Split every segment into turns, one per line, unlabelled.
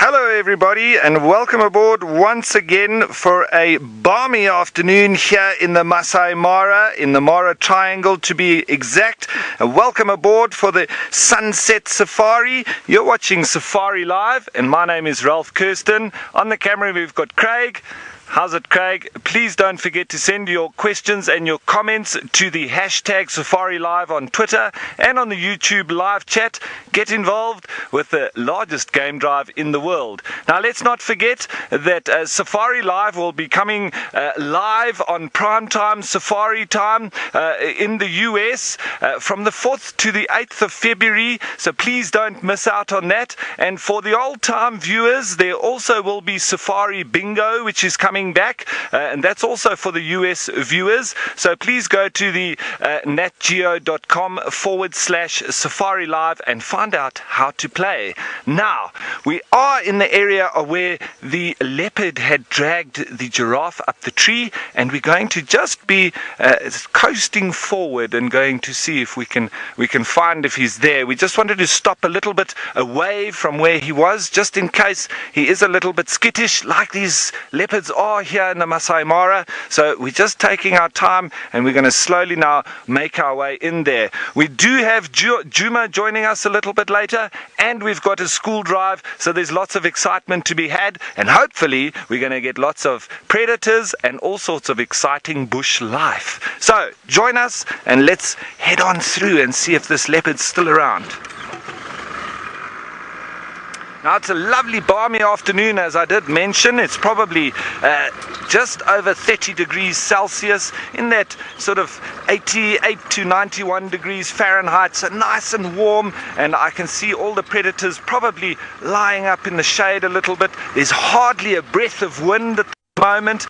Hello everybody and welcome aboard once again for a balmy afternoon here in the Masai Mara, in the Mara Triangle to be exact. Welcome aboard for the Sunset Safari. You're watching Safari Live and my name is Ralph Kirsten. On the camera we've got Craig. How's it, Craig? Please don't forget to send your questions and your comments to the hashtag Safari Live on Twitter and on the YouTube live chat. Get involved with the largest game drive in the world. Now, let's not forget that Safari Live will be coming live on primetime Safari time in the US from the 4th to the 8th of February. So please don't miss out on that. And for the old-time viewers, there also will be Safari Bingo, which is coming back, and that's also for the US viewers. So please go to the natgeo.com/Safari Live and find out how to play. Now, we are in the area where the leopard had dragged the giraffe up the tree, and we're going to just be coasting forward and going to see if we can find if he's there. We just wanted to stop a little bit away from where he was, just in case he is a little bit skittish, like these leopards are here in the Masai Mara. So we're just taking our time and we're going to slowly now make our way in there. We do have Djuma joining us a little bit later, and we've got a school drive, so there's lots of excitement to be had, and hopefully we're going to get lots of predators and all sorts of exciting bush life. So join us and let's head on through and see if this leopard's still around. Now, it's a lovely balmy afternoon, as I did mention. It's probably just over 30 degrees Celsius, in that sort of 88 to 91 degrees Fahrenheit, so nice and warm, and I can see all the predators probably lying up in the shade a little bit. There's hardly a breath of wind at the moment.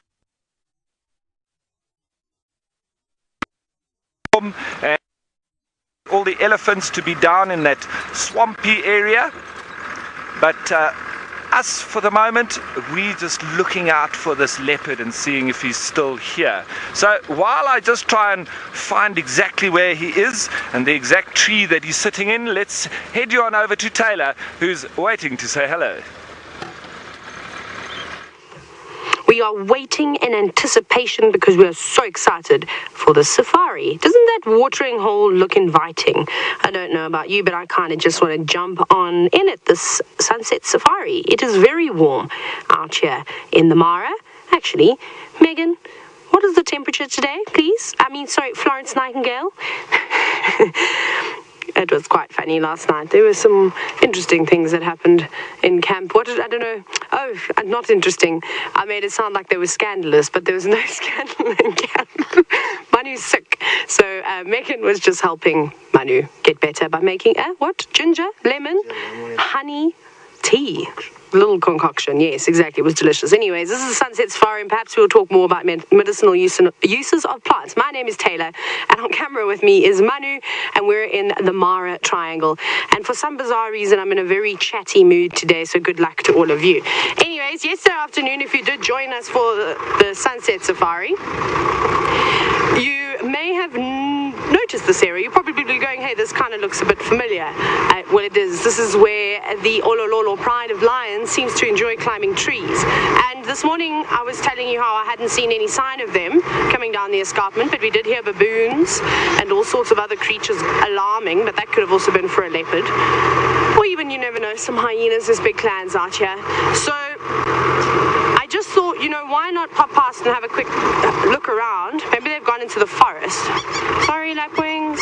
And all the elephants to be down in that swampy area. But us, for the moment, we're just looking out for this leopard and seeing if he's still here. So while I just try and find exactly where he is and the exact tree that he's sitting in, let's head you on over to Taylor, who's waiting to say hello.
We are waiting in anticipation because we are so excited for the safari. Doesn't that watering hole look inviting? I don't know about you, but I kind of just want to jump on in at this sunset safari. It is very warm out here in the Mara. Actually, Megan, what is the temperature today, please? Florence Nightingale. It was quite funny last night. There were some interesting things that happened in camp. I don't know. Oh, not interesting. I made it sound like they were scandalous, but there was no scandal in camp. Manu's sick. So Megan was just helping Manu get better by making, ginger, lemon, honey, tea. Little concoction, yes, exactly. It was delicious. Anyways, this is the Sunset Safari, and perhaps we'll talk more about medicinal uses of plants. My name is Taylor, and on camera with me is Manu, and we're in the Mara Triangle. And for some bizarre reason, I'm in a very chatty mood today, so good luck to all of you. Anyways, yesterday afternoon, if you did join us for the Sunset Safari, you may have noticed this area. You're probably going, hey, this kind of looks a bit familiar. Well, it is. This is where the Olololo Pride of Lions seems to enjoy climbing trees. And this morning I was telling you how I hadn't seen any sign of them coming down the escarpment, but we did hear baboons and all sorts of other creatures alarming, but that could have also been for a leopard. Or even, you never know, some hyenas. There's big clans out here. So I just thought, why not pop past and have a quick look around? Maybe they've gone into the forest. Sorry, lapwings.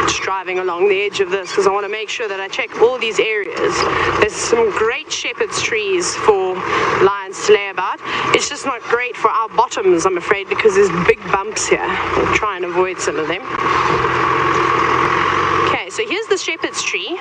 Just driving along the edge of this because I want to make sure that I check all these areas. There's some great shepherd's trees for lions to lay about. It's just not great for our bottoms, I'm afraid, because there's big bumps here. We'll try and avoid some of them. Okay, so here's the shepherd's tree.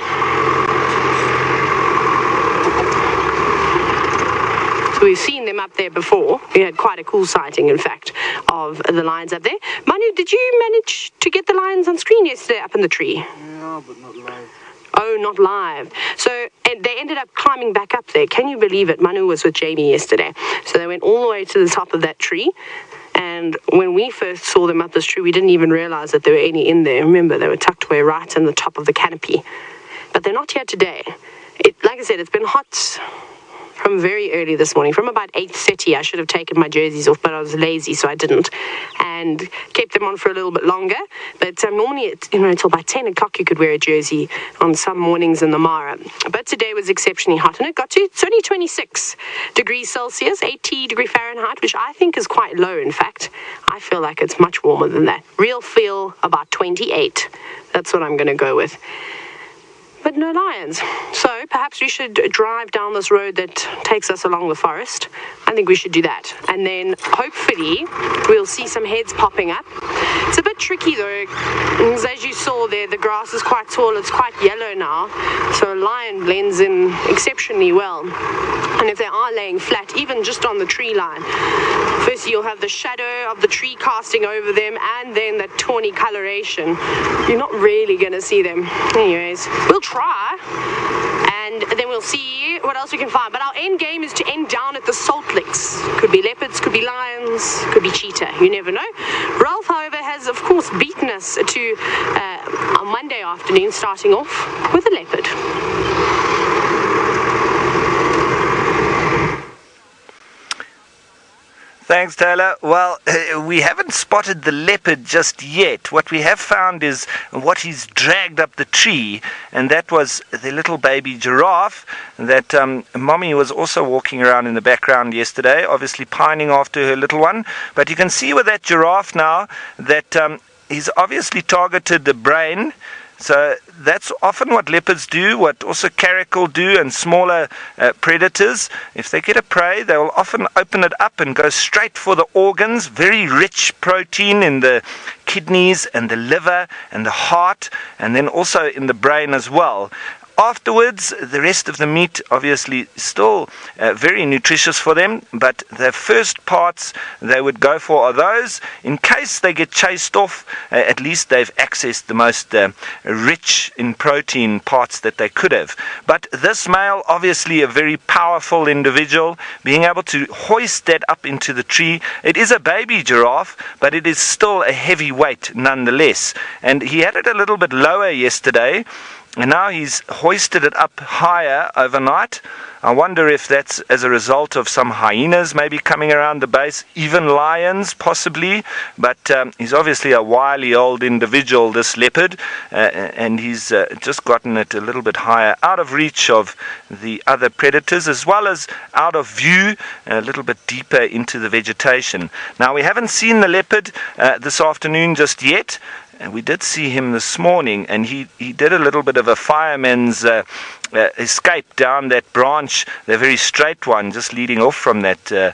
So we've seen them up there before. We had quite a cool sighting, in fact, of the lions up there. Manu, did you manage to get the lions on screen yesterday up in the tree?
Yeah, but not live.
Oh, not live. So and they ended up climbing back up there. Can you believe it? Manu was with Jamie yesterday. So they went all the way to the top of that tree. And when we first saw them up this tree, we didn't even realize that there were any in there. Remember, they were tucked away right in the top of the canopy. But they're not here today. Like I said, it's been hot from very early this morning, from about 8:30. I should have taken my jerseys off, but I was lazy, so I didn't, and kept them on for a little bit longer. But normally, until about 10 o'clock, you could wear a jersey on some mornings in the Mara. But today was exceptionally hot, and it's only 26 degrees Celsius, 80 degree Fahrenheit, which I think is quite low. In fact, I feel like it's much warmer than that. Real feel about 28. That's what I'm going to go with. But no lions. So perhaps we should drive down this road that takes us along the forest. I think we should do that. And then hopefully we'll see some heads popping up. It's a bit tricky though, because as you saw there, the grass is quite tall. It's quite yellow now. So a lion blends in exceptionally well. And if they are laying flat, even just on the tree line, firstly you'll have the shadow of the tree casting over them, and then the tawny coloration. You're not really going to see them. Anyways, we'll try, and then we'll see what else we can find. But our end game is to end down at the salt licks. Could be leopards, could be lions, could be cheetah. You never know. Ralph, however, has of course beaten us to on Monday afternoon, starting off with a leopard.
Thanks, Taylor. Well, we haven't spotted the leopard just yet. What we have found is what he's dragged up the tree, and that was the little baby giraffe that Mommy was also walking around in the background yesterday, obviously pining after her little one. But you can see with that giraffe now that he's obviously targeted the brain. So that's often what leopards do, what also caracal do, and smaller predators. If they get a prey, they will often open it up and go straight for the organs. Very rich protein in the kidneys and the liver and the heart, and then also in the brain as well. Afterwards, the rest of the meat obviously still very nutritious for them, but the first parts they would go for are those. In case they get chased off, at least they've accessed the most rich in protein parts that they could have. But this male, obviously a very powerful individual, being able to hoist that up into the tree. It is a baby giraffe, but it is still a heavy weight nonetheless. And he had it a little bit lower yesterday, and now he's hoisted it up higher overnight. I wonder if that's as a result of some hyenas maybe coming around the base, even lions possibly. But he's obviously a wily old individual, this leopard, and he's just gotten it a little bit higher, out of reach of the other predators, as well as out of view, a little bit deeper into the vegetation. Now, we haven't seen the leopard this afternoon just yet. And we did see him this morning, and he did a little bit of a fireman's escape down that branch, the very straight one, just leading off from that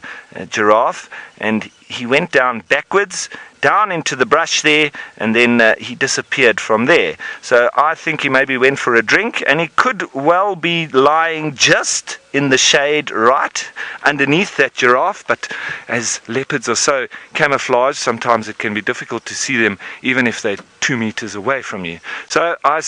giraffe. And he went down backwards, down into the brush there, and then he disappeared from there. So I think he maybe went for a drink, and he could well be lying just in the shade right underneath that giraffe. But as leopards are so camouflaged, sometimes it can be difficult to see them even if they're 2 meters away from you. So I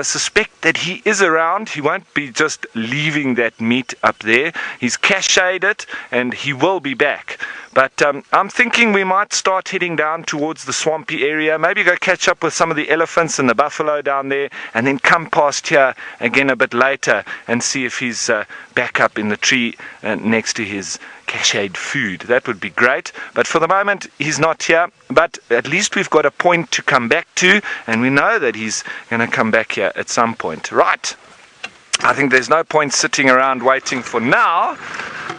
suspect that he is around. He won't be just leaving that meat up there. He's cached it, and he will be back. But I'm thinking we might start heading down towards the swampy area, maybe go catch up with some of the elephants and the buffalo down there, and then come past here again a bit later and see if he's back up in the tree next to his cached food. That would be great. But for the moment, he's not here. But at least we've got a point to come back to, and we know that he's going to come back here at some point. Right. I think there's no point sitting around waiting for now,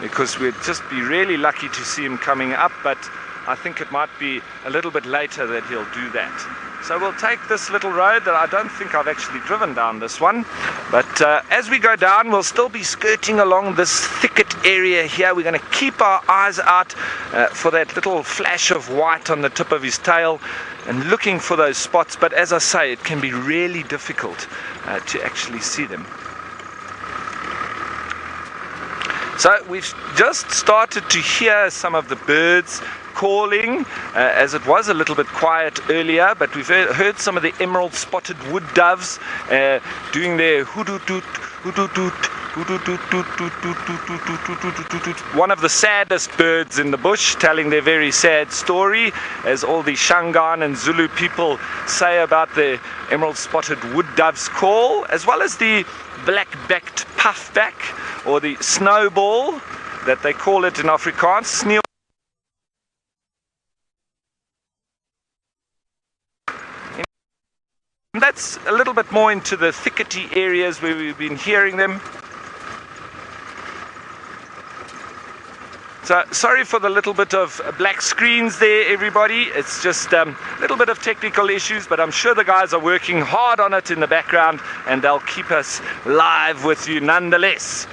because we'd just be really lucky to see him coming up, but I think it might be a little bit later that he'll do that. So we'll take this little road that I don't think I've actually driven down this one, but as we go down, we'll still be skirting along this thicket area here. We're going to keep our eyes out for that little flash of white on the tip of his tail and looking for those spots, but as I say, it can be really difficult to actually see them. So we've just started to hear some of the birds calling, as it was a little bit quiet earlier, but we've heard some of the emerald spotted wood doves doing their hoodoo-doot, hoodoo-doot, one of the saddest birds in the bush, telling their very sad story, as all the Shangaan and Zulu people say about the emerald spotted wood dove's call, as well as the black-backed puffback, or the snowball that they call it in Afrikaans, sneeuw. That's a little bit more into the thickety areas where we've been hearing them. So sorry for the little bit of black screens there, everybody. It's just a little bit of technical issues, but I'm sure the guys are working hard on it in the background, and they'll keep us live with you nonetheless.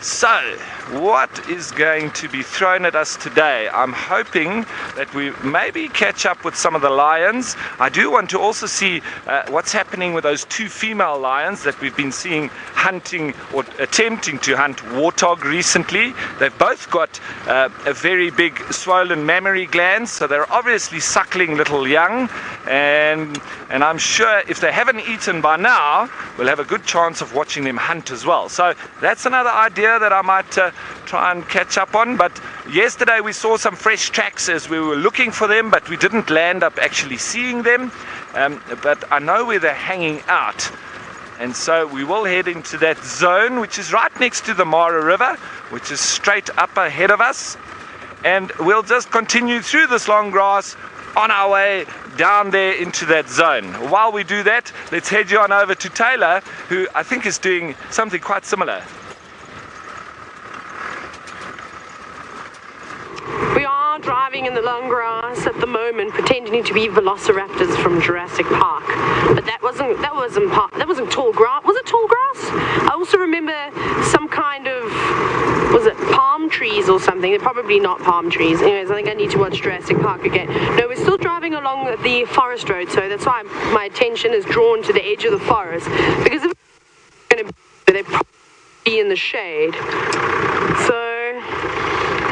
So, what is going to be thrown at us today? I'm hoping that we maybe catch up with some of the lions. I do want to also see what's happening with those two female lions that we've been seeing hunting or attempting to hunt warthog recently. They've both got a very big swollen mammary glands, so they're obviously suckling little young, and I'm sure if they haven't eaten by now, we'll have a good chance of watching them hunt as well. So that's another idea that I might try and catch up on. But yesterday we saw some fresh tracks as we were looking for them, but we didn't land up actually seeing them. But I know where they're hanging out, and so we will head into that zone, which is right next to the Mara River, which is straight up ahead of us, and we'll just continue through this long grass on our way down there into that zone. While we do that, let's head you on over to Taylor, who I think is doing something quite similar.
We are driving in the long grass at the moment, pretending to be velociraptors from Jurassic Park. But that wasn't tall grass. Was it tall grass? I also remember some kind of, was it palm trees or something? They're probably not palm trees. Anyways, I think I need to watch Jurassic Park again. No, we're still driving along the forest road, so that's why my attention is drawn to the edge of the forest. Because if it's going to be, they'd probably be in the shade. So,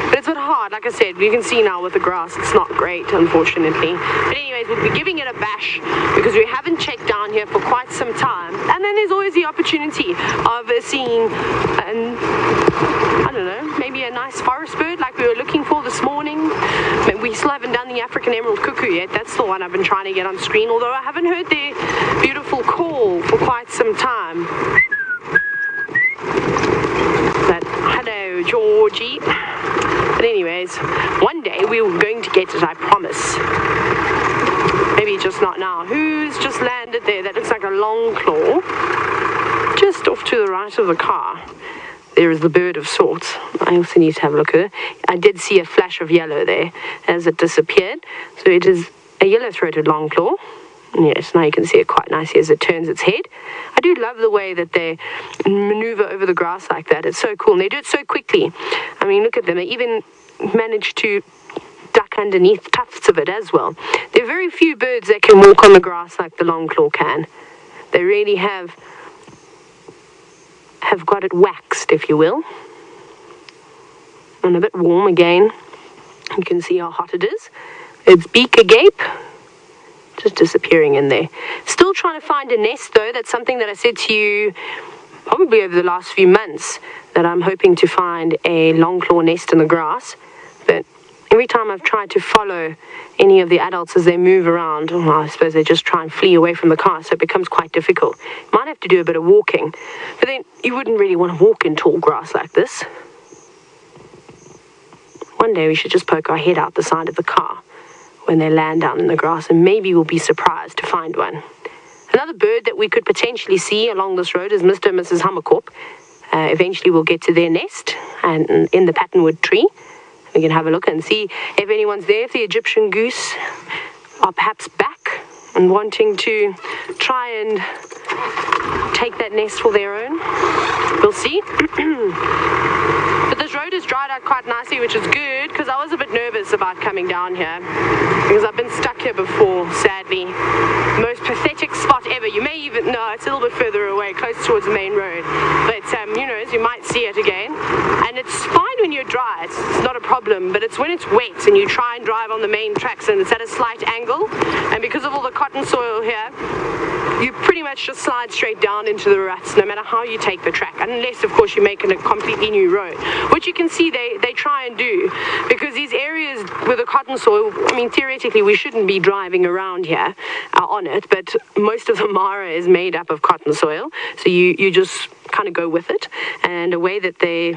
but it's a bit hard, like I said, you can see now with the grass, it's not great, unfortunately. But anyways, we'll be giving it a bash because we haven't checked down here for quite some time. And then there's always the opportunity of seeing, I don't know, maybe a nice forest bird like we were looking for this morning. But we still haven't done the African emerald cuckoo yet. That's the one I've been trying to get on screen, although I haven't heard their beautiful call for quite some time. But hello, Georgie. But anyways, one day we were going to get it, I promise. Maybe just not now. Who's just landed there? That looks like a long claw. Just off to the right of the car. There is the bird of sorts. I also need to have a look at it. I did see a flash of yellow there as it disappeared. So it is a yellow-throated longclaw. Yes, now you can see it quite nicely as it turns its head. I do love the way that they maneuver over the grass like that. It's so cool, and they do it so quickly. I mean, look at them. They even manage to duck underneath tufts of it as well. There are very few birds that can walk on the grass like the longclaw can. They really have got it waxed, if you will. And a bit warm again. You can see how hot it is. Its beak agape. Just disappearing in there. Still trying to find a nest, though. That's something that I said to you probably over the last few months, that I'm hoping to find a longclaw nest in the grass. But every time I've tried to follow any of the adults as they move around, well, I suppose they just try and flee away from the car, so it becomes quite difficult. You might have to do a bit of walking. But then you wouldn't really want to walk in tall grass like this. One day we should just poke our head out the side of the car when they land down in the grass, and maybe we'll be surprised to find one. Another bird that we could potentially see along this road is Mr. and Mrs. Hammerkop. Eventually we'll get to their nest and in the patternwood tree. We can have a look and see if anyone's there, if the Egyptian goose are perhaps back and wanting to try and take that nest for their own. We'll see. But this road has dried out quite nicely, which is good, because I was a bit nervous about coming down here, because I've been stuck here before, sadly. Most pathetic spot ever. You may even, no, it's a little bit further away, close towards the main road. But, you know, you might see it again. And it's fine when you're dry, it's not a problem, but it's when it's wet and you try and drive on the main tracks and it's at a slight angle, and because of all the cotton soil here, you pretty much just slide straight down into the ruts no matter how you take the track, unless of course you're making a completely new road, which you can see they try and do, because these areas with the cotton soil, I mean theoretically we shouldn't be driving around here on it, but most of the Mara is made up of cotton soil, so you just kind of go with it. And the way that they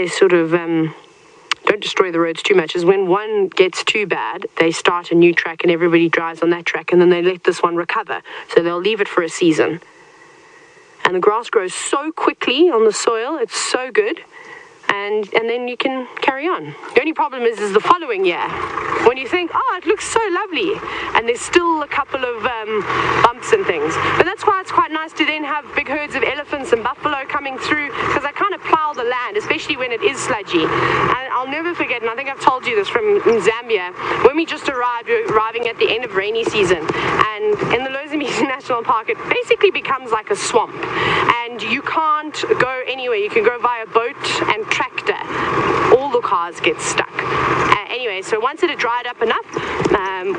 sort of don't destroy the roads too much is when one gets too bad, they start a new track and everybody drives on that track, and then they let this one recover, so they'll leave it for a season. And the grass grows so quickly on the soil, it's so good, and then you can carry on. The only problem is the following year, when you think, oh, it looks so lovely, and there's still a couple of bumps and things. But that's why it's quite nice to then have big herds of elephants and buffalo coming through, because I kind of plow the land, especially when it is sludgy. And I'll never forget, and I think I've told you this from Zambia, when we just arrived, we were arriving at the end of rainy season, and in the Lozambique National Park, it basically becomes like a swamp, and you can't go anywhere. You can go via boat and tractor. All the cars get stuck. Anyway, so once it had dried up enough,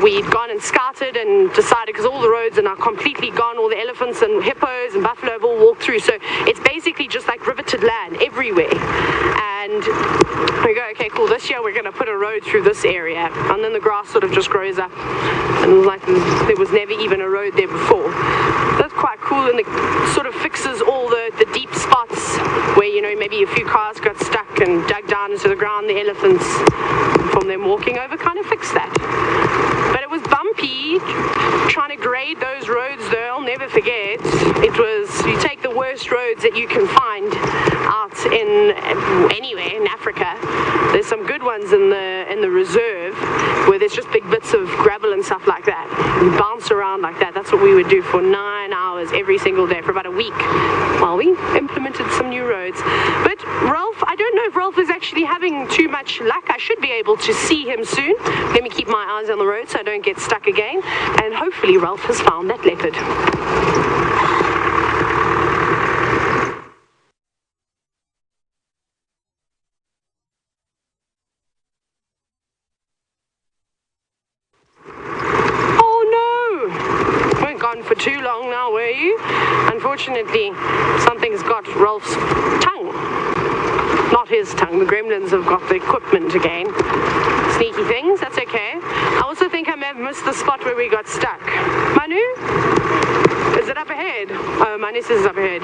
we'd gone and scouted and decided, because all the roads are now completely gone, all the elephants and hippos and buffalo have all walked through, so it's basically just like riveted land everywhere. And we go, okay, cool, this year we're going to put a road through this area, and then the grass sort of just grows up, and it was like there was never even a road there before. That's quite cool, and it sort of fixes all the deep spots where, you know, maybe a few cars got stuck and dug down into the ground. The elephants, from them walking over, kind of fixed that. But it was bumpy trying to grade those roads, though. I'll never forget. It was, you take the worst roads that you can find out in anywhere in Africa. There's some good ones in the reserve where there's just big bits of gravel and stuff like that. You bounce around like that. That's what we would do for 9 hours every single day for about a week while we implemented some new roads. But Ralph, I don't know if Ralph is actually having too much luck. I should be able to see him soon. Let me keep my eyes on the road so I don't get stuck again. And hopefully Ralph has found that leopard. For too long now, were you? Unfortunately, something's got Ralph's tongue. Not his tongue. The gremlins have got the equipment again. Sneaky things, that's okay. I also think I may have missed the spot where we got stuck. Manu? Is it up ahead? Oh, Manu says it's up ahead.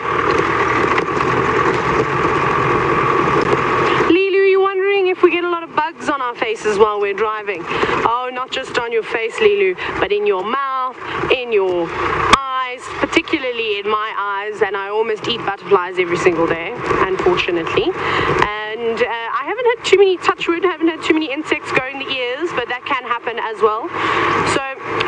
Lilu, you wondering if we get a lot of bugs on our faces while we're driving? Oh, not just on your face, Lilu, but in your mouth, in your eyes, particularly in my eyes, and I almost eat butterflies every single day, unfortunately. And I haven't had too many, touch wood, haven't had too many insects go in the ears, but that can happen as well.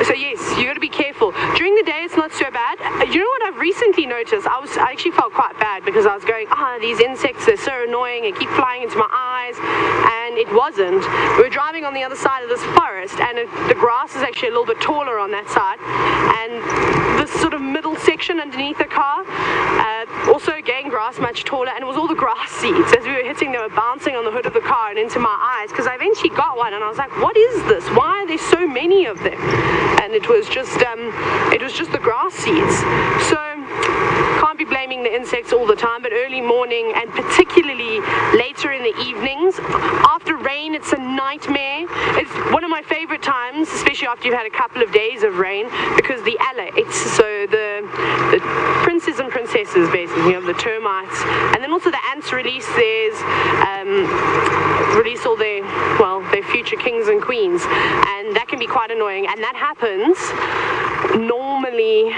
So yes, you got to be careful. During the day, it's not so bad. You know what I've recently noticed? I actually felt quite bad because I was going, these insects, they're so annoying, they keep flying into my eyes, and it wasn't. We were driving on the other side of this forest, and the grass is actually a little bit taller on that side, and this sort of middle section underneath the car, also again grass much taller, and it was all the grass seeds. As we were hitting, they were bouncing on the hood of the car and into my eyes, because I eventually got one, and I was like, what is this? Why are there so many of them? And it was just the grass seeds. So can't be blaming the insects all the time, but early morning and particularly later in the evenings after rain, it's a nightmare. It's one of my favorite times, especially after you've had a couple of days of rain, because the princes and princesses, basically, of the termites, and then also the ants release all their future kings and queens, and that can be quite annoying, and that happens normally,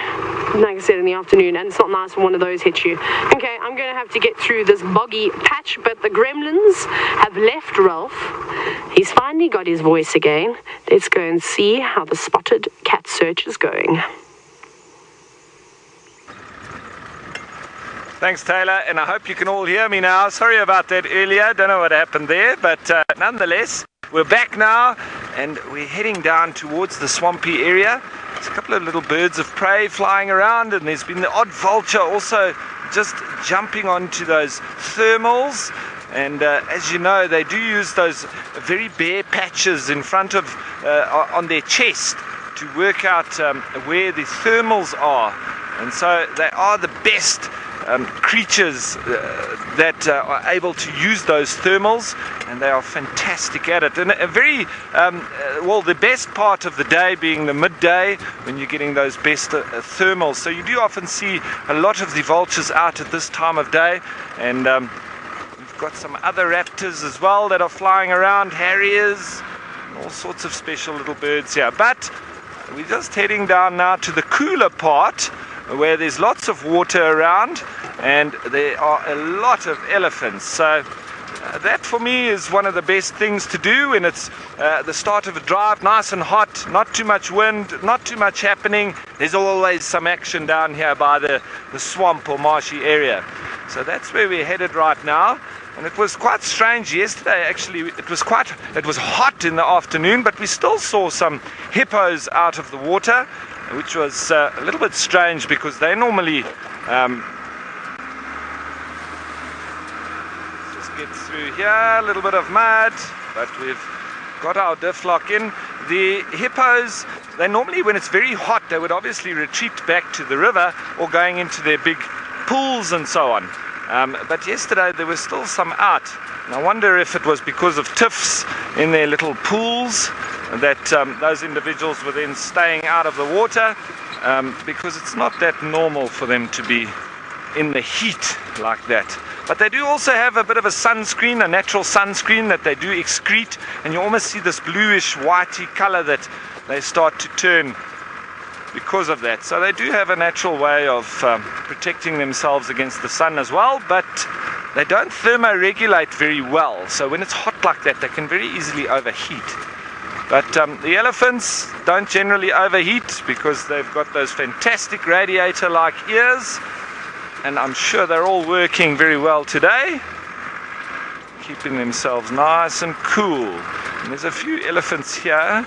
like I said, in the afternoon, and it's not nice when one of those hits you. Okay, I'm going to have to get through this boggy patch, but the gremlins have left Ralph. He's finally got his voice again. Let's go and see how the spotted cat search is going.
Thanks, Taylor, and I hope you can all hear me now. Sorry about that earlier, don't know what happened there, but nonetheless, we're back now, and we're heading down towards the swampy area, There's a couple of little birds of prey flying around, and there's been the odd vulture also just jumping onto those thermals. And as you know, they do use those very bare patches in front of, on their chest to work out where the thermals are. And so they are the best creatures that are able to use those thermals, and they are fantastic at it. And a very, well, the best part of the day being the midday when you're getting those best thermals. So you do often see a lot of the vultures out at this time of day, and we've got some other raptors as well that are flying around, harriers, and all sorts of special little birds here. But we're just heading down now to the cooler part where there's lots of water around, and there are a lot of elephants. So that for me is one of the best things to do when it's the start of a drive, nice and hot, not too much wind, not too much happening. There's always some action down here by the swamp or marshy area. So that's where we're headed right now. And it was quite strange yesterday, actually. It was hot in the afternoon, but we still saw some hippos out of the water, which was a little bit strange because they normally just get through here, a little bit of mud, but we've got our diff lock in. The hippos, they normally, when it's very hot, they would obviously retreat back to the river or going into their big pools and so on. But yesterday there was still some out, and I wonder if it was because of tiffs in their little pools that those individuals were then staying out of the water, because it's not that normal for them to be in the heat like that. But they do also have a bit of a sunscreen, a natural sunscreen that they do excrete, and you almost see this bluish whitey color that they start to turn because of that. So they do have a natural way of protecting themselves against the sun as well, but they don't thermoregulate very well. So when it's hot like that, they can very easily overheat. But the elephants don't generally overheat because they've got those fantastic radiator-like ears, and I'm sure they're all working very well today, keeping themselves nice and cool. And there's a few elephants here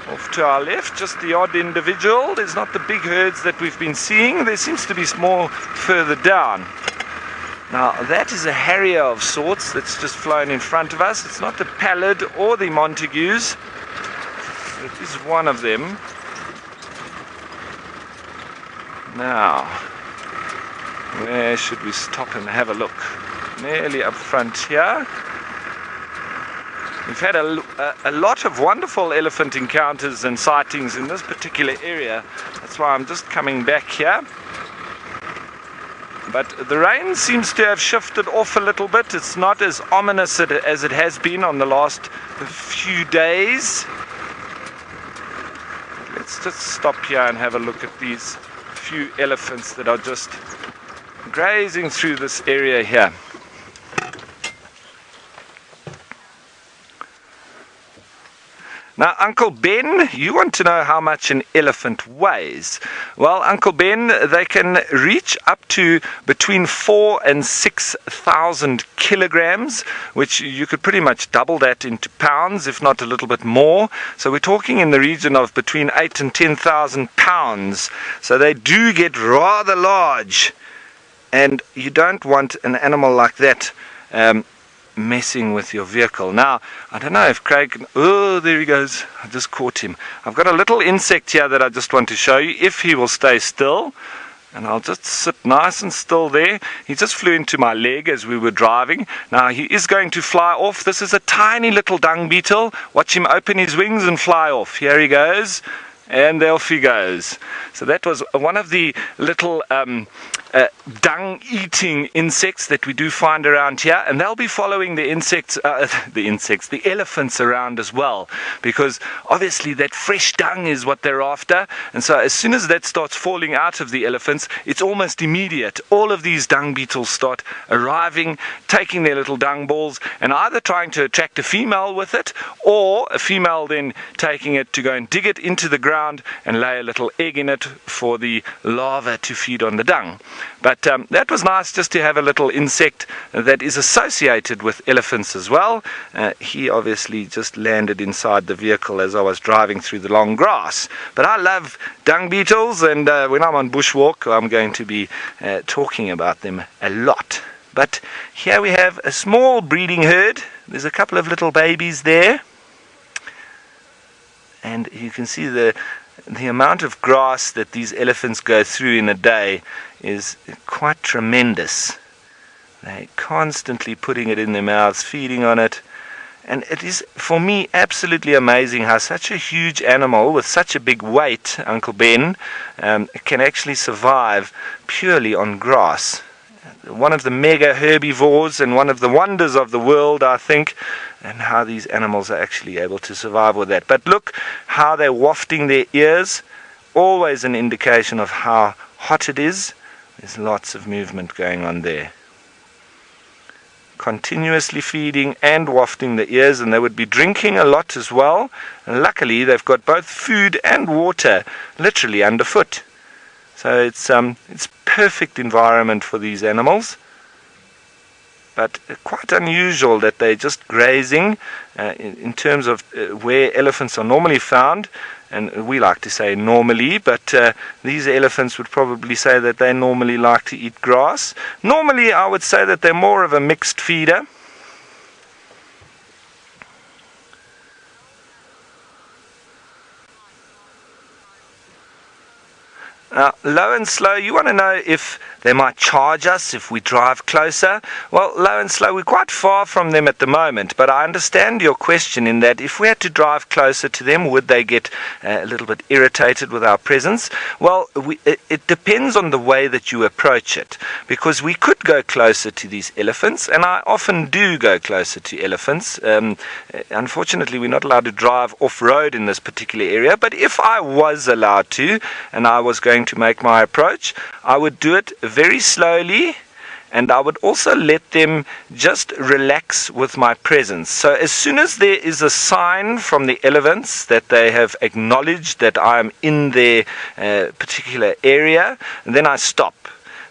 off to our left, just the odd individual. There's not the big herds that we've been seeing. There seems to be more further down. Now that is a harrier of sorts that's just flown in front of us. It's not the pallid or the Montagues. It is one of them. Now, where should we stop and have a look? Nearly up front here. We've had a lot of wonderful elephant encounters and sightings in this particular area. That's why I'm just coming back here. But the rain seems to have shifted off a little bit. It's not as ominous as it has been on the last few days. Let's just stop here and have a look at these few elephants that are just grazing through this area here. Now, Uncle Ben, you want to know how much an elephant weighs. Well, Uncle Ben, they can reach up to between 4,000 and 6,000 kilograms, which you could pretty much double that into pounds, if not a little bit more. So we're talking in the region of between 8,000 and 10,000 pounds. So they do get rather large. And you don't want an animal like that messing with your vehicle. Now, I don't know if Craig, oh, there he goes. I just caught him. I've got a little insect here that I just want to show you, if he will stay still. And I'll just sit nice and still there. He just flew into my leg as we were driving. Now, he is going to fly off. This is a tiny little dung beetle. Watch him open his wings and fly off. Here he goes. And off he goes. So that was one of the little dung-eating insects that we do find around here, and they'll be following the elephants around as well, because obviously that fresh dung is what they're after. And so as soon as that starts falling out of the elephants, it's almost immediate. All of these dung beetles start arriving, taking their little dung balls, and either trying to attract a female with it, or a female then taking it to go and dig it into the ground ground and lay a little egg in it for the larva to feed on the dung. But that was nice just to have a little insect that is associated with elephants as well. He obviously just landed inside the vehicle as I was driving through the long grass. But I love dung beetles, and when I'm on bushwalk I'm going to be talking about them a lot. But here we have a small breeding herd. There's a couple of little babies there. And you can see the amount of grass that these elephants go through in a day is quite tremendous. They're constantly putting it in their mouths, feeding on it. And it is, for me, absolutely amazing how such a huge animal with such a big weight, Uncle Ben, can actually survive purely on grass. One of the mega herbivores and one of the wonders of the world, I think, and how these animals are actually able to survive with that. But look how they're wafting their ears, always an indication of how hot it is. There's lots of movement going on there. Continuously feeding and wafting the ears, and they would be drinking a lot as well. And luckily they've got both food and water literally underfoot. So it's perfect environment for these animals, but quite unusual that they're just grazing in terms of where elephants are normally found. And we like to say normally, but these elephants would probably say that they normally like to eat grass. Normally I would say that they're more of a mixed feeder. Now, low and slow, you want to know if they might charge us if we drive closer. Well, low and slow, we're quite far from them at the moment, but I understand your question in that if we had to drive closer to them, would they get a little bit irritated with our presence? Well, it depends on the way that you approach it, because we could go closer to these elephants, and I often do go closer to elephants. Unfortunately, we're not allowed to drive off-road in this particular area, but if I was allowed to, and I was going to make my approach, I would do it very slowly, and I would also let them just relax with my presence. So as soon as there is a sign from the elephants that they have acknowledged that I am in their particular area, then I stop.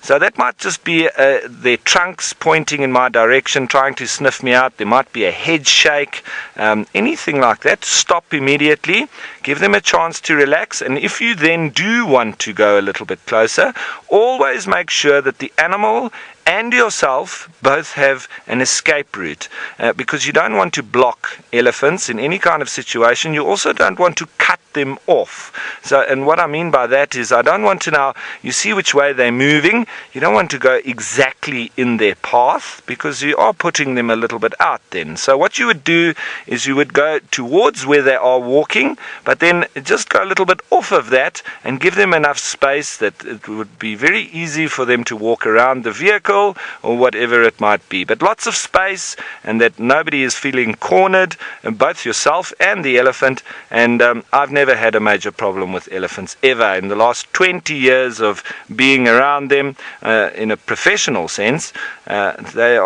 So that might just be their trunks pointing in my direction, trying to sniff me out. There might be a head shake, anything like that. Stop immediately, give them a chance to relax. And if you then do want to go a little bit closer, always make sure that the animal and yourself both have an escape route, because you don't want to block elephants in any kind of situation. You also don't want to cut them off. So, and what I mean by that is I don't want to now, you see which way they're moving, you don't want to go exactly in their path, because you are putting them a little bit out then. So what you would do is you would go towards where they are walking, but then just go a little bit off of that and give them enough space that it would be very easy for them to walk around the vehicle or whatever it might be. But lots of space, and that nobody is feeling cornered, both yourself and the elephant. And I've never had a major problem with elephants ever in the last 20 years of being around them in a professional sense. They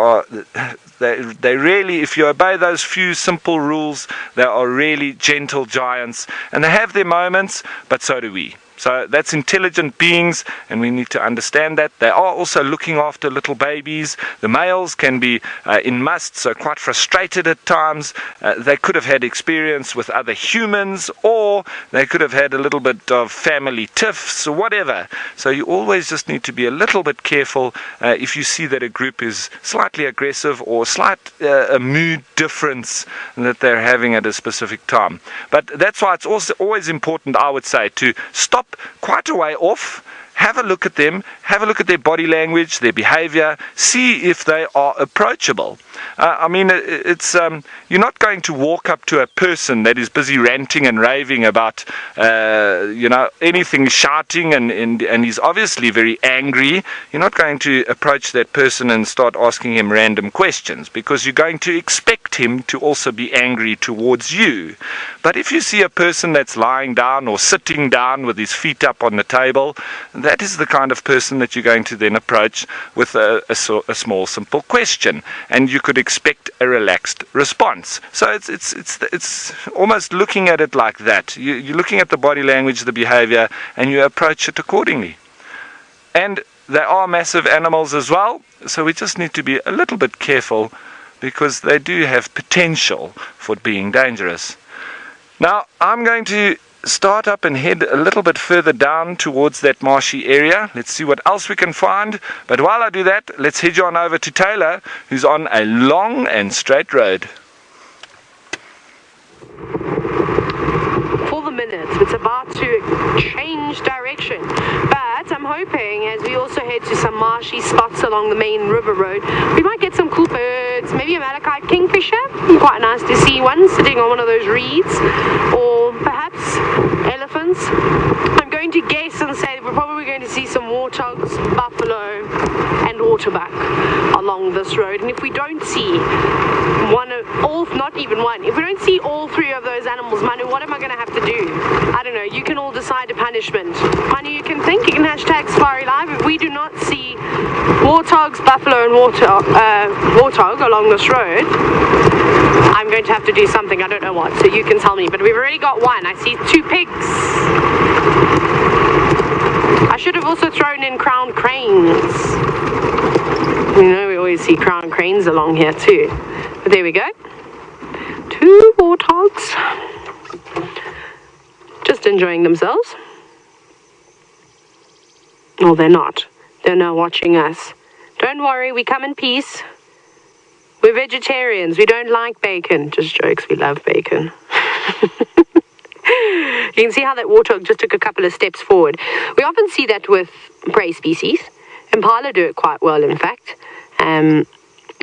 really, if you obey those few simple rules, they are really gentle giants, and they have their moments, but so do we. So that's intelligent beings, and we need to understand that. They are also looking after little babies. The males can be in must, so quite frustrated at times. They could have had experience with other humans, or they could have had a little bit of family tiffs or whatever. So you always just need to be a little bit careful if you see that a group is slightly aggressive or slight a mood difference that they're having at a specific time. But that's why it's also always important, I would say, to stop quite a way off, have a look at them, have a look at their body language, their behavior, see if they are approachable. It's you're not going to walk up to a person that is busy ranting and raving about anything, shouting, and he's obviously very angry. You're not going to approach that person and start asking him random questions, because you're going to expect him to also be angry towards you. But if you see a person that's lying down or sitting down with his feet up on the table, that is the kind of person person that you're going to then approach with a small, simple question, and you could expect a relaxed response. So it's almost looking at it like that. You're looking at the body language, the behavior, and you approach it accordingly. And they are massive animals as well, so we just need to be a little bit careful, because they do have potential for being dangerous. Now, I'm going to start up and head a little bit further down towards that marshy area. Let's see what else we can find. But while I do that, let's head on over to Taylor, who's on a long and straight road.
For the minutes, it's about to change direction. But I'm hoping, as we also head to some marshy spots along the main river road, we might get some cool birds, maybe a Malachite kingfisher. It'd be quite nice to see one sitting on one of those reeds, or perhaps elephants. I'm going to guess and say that we're probably going to see some warthogs, buffalo, and waterbuck along this road. And if we don't see not even one, if we don't see all three of those animals, Manu, what am I going to have to do? I don't know. You can all decide a punishment. Manu, you can think. You can hashtag Safari Live. If we do not see warthogs, buffalo, and warthog along this road, I'm going to have to do something. I don't know what. So you can tell me. But we've already got one. I see 2 pigs. I should have also thrown in crowned cranes. You know, we always see crowned cranes along here too. But there we go. 2 warthogs. Just enjoying themselves. No, they're not. They're now watching us. Don't worry, we come in peace. We're vegetarians. We don't like bacon. Just jokes, we love bacon. You can see how that warthog just took a couple of steps forward. We often see that with prey species. Impala do it quite well, in fact. When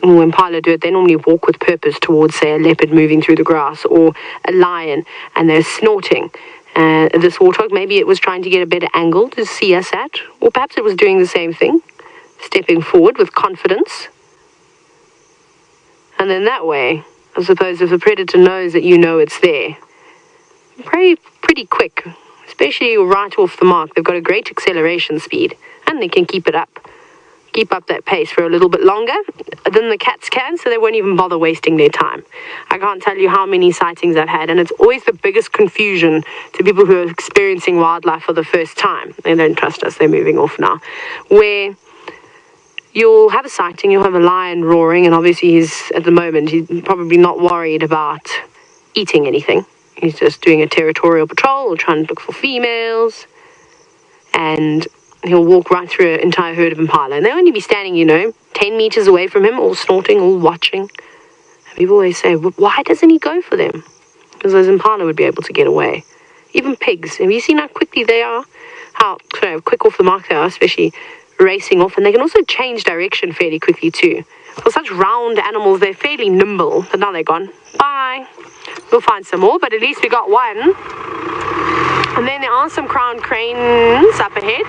impala do it, they normally walk with purpose towards, say, a leopard moving through the grass, or a lion, and they're snorting. This warthog, maybe it was trying to get a better angle to see us at, or perhaps it was doing the same thing, stepping forward with confidence. And then that way, I suppose, if the predator knows that you know it's there, pretty quick, especially right off the mark. They've got a great acceleration speed, and they can keep up that pace for a little bit longer than the cats can, so they won't even bother wasting their time. I can't tell you how many sightings I've had, and it's always the biggest confusion to people who are experiencing wildlife for the first time. They don't trust us, they're moving off now. Where you'll have a sighting, you'll have a lion roaring, and obviously at the moment, he's probably not worried about eating anything. He's just doing a territorial patrol or trying to look for females, and he'll walk right through an entire herd of impala, and they'll only be standing, 10 meters away from him, all snorting, all watching. And people always say, why doesn't he go for them? Because those impala would be able to get away. Even pigs, have you seen how quickly they are? How quick off the mark they are, especially racing off, and they can also change direction fairly quickly too. For such round animals, they're fairly nimble, but now they're gone. Bye. We'll find some more, but at least we got one. And then there are some crowned cranes up ahead.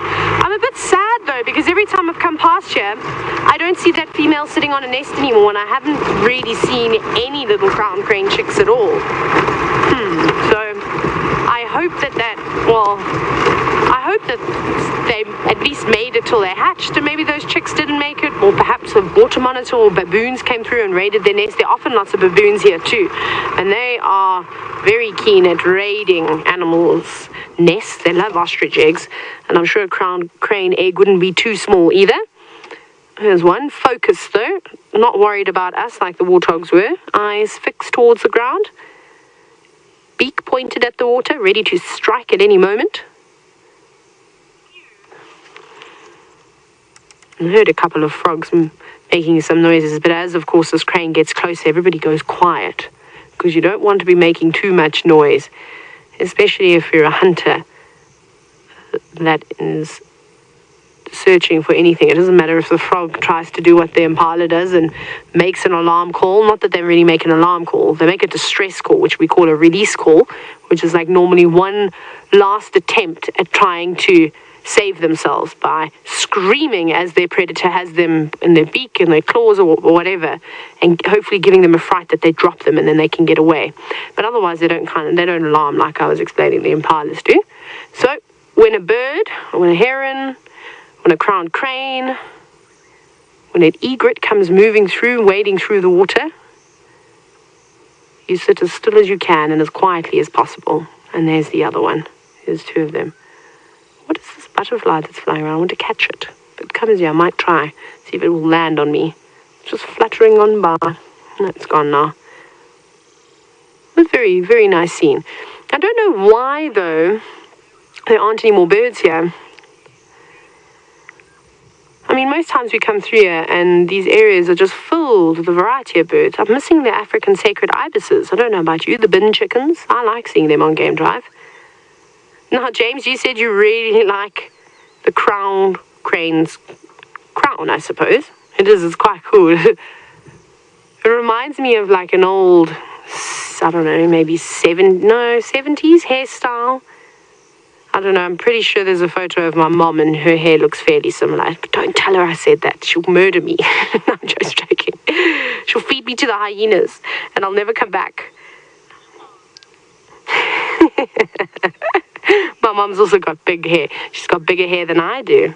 I'm a bit sad though, because every time I've come past here, I don't see that female sitting on a nest anymore, and I haven't really seen any little crowned crane chicks at all. So I hope that they at least made it till they hatched, and maybe those chicks didn't make it, or perhaps a water monitor or baboons came through and raided their nest. There are often lots of baboons here too, and they are very keen at raiding animals' nests. They love ostrich eggs, and I'm sure a crowned crane egg wouldn't be too small either. Here's one, focused though, not worried about us like the warthogs were, eyes fixed towards the ground, beak pointed at the water, ready to strike at any moment. I heard a couple of frogs making some noises, but as of course this crane gets closer, everybody goes quiet, because you don't want to be making too much noise, especially if you're a hunter that is searching for anything. It doesn't matter if the frog tries to do what the impala does and makes an alarm call. Not that they really make an alarm call. They make a distress call, which we call a release call, which is like normally one last attempt at trying to save themselves by screaming as their predator has them in their beak and their claws or whatever, and hopefully giving them a fright that they drop them and then they can get away. But otherwise they don't alarm like I was explaining the impalas do. So when a bird, or when a heron, when when a crowned crane, when an egret comes moving through, wading through the water, you sit as still as you can and as quietly as possible. And there's the other one. There's two of them. What is this butterfly that's flying around? I want to catch it. If it comes here, I might try. See if it will land on me. It's just fluttering on by. No, it's gone now. It's a very, very nice scene. I don't know why, though, there aren't any more birds here. I mean, most times we come through here and these areas are just filled with a variety of birds. I'm missing the African sacred ibises. I don't know about you, the bin chickens. I like seeing them on Game Drive. Now, James, you said you really like the crowned crane's crown, I suppose. It's quite cool. It reminds me of like an old, I don't know, maybe 70s hairstyle. I don't know, I'm pretty sure there's a photo of my mom and her hair looks fairly similar. But don't tell her I said that. She'll murder me. No, I'm just joking. She'll feed me to the hyenas and I'll never come back. My mom's also got big hair. She's got bigger hair than I do.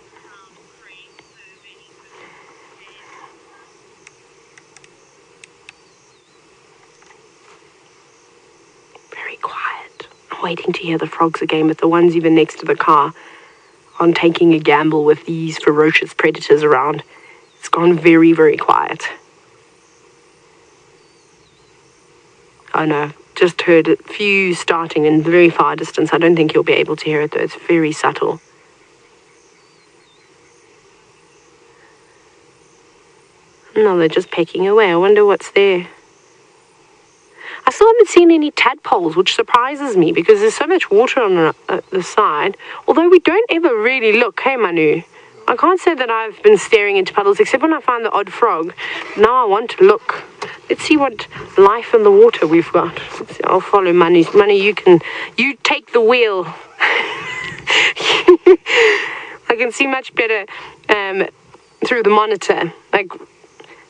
Very quiet. I'm waiting to hear the frogs again, but the ones even next to the car aren't taking a gamble with these ferocious predators around. It's gone very, very quiet. Oh no, just heard a few starting in very far distance. I don't think you'll be able to hear it though. It's very subtle. No, they're just pecking away. I wonder what's there. I still haven't seen any tadpoles, which surprises me because there's so much water on the side. Although we don't ever really look, hey Manu? I can't say that I've been staring into puddles except when I find the odd frog. Now I want to look. Let's see what life in the water we've got. Let's see, I'll follow Manu. Manu, you take the wheel. I can see much better through the monitor. Like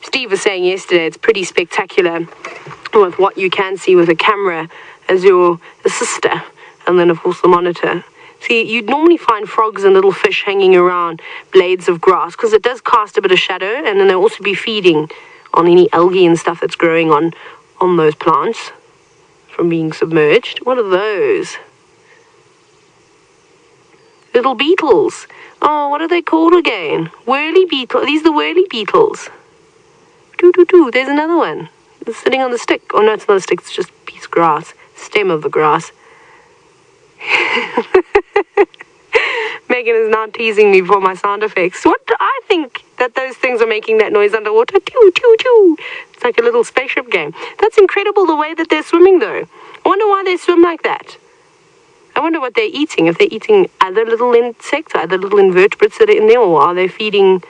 Steve was saying yesterday, it's pretty spectacular with what you can see with a camera as your assister, and then of course the monitor. See, you'd normally find frogs and little fish hanging around blades of grass because it does cast a bit of shadow, and then they'll also be feeding on any algae and stuff that's growing on those plants from being submerged. What are those? Little beetles. Oh, what are they called again? Whirly beetle. Are these the whirly beetles? There's another one. It's sitting on the stick. Oh no, it's not a stick, it's just a piece of grass. Stem of the grass. Megan is now teasing me for my sound effects. What do I think that those things are making that noise underwater? Choo, choo, choo. It's like a little spaceship game. That's incredible the way that they're swimming though. I wonder why they swim like that. I wonder what they're eating. If they're eating other little insects, other little invertebrates that are in there, or are they feeding...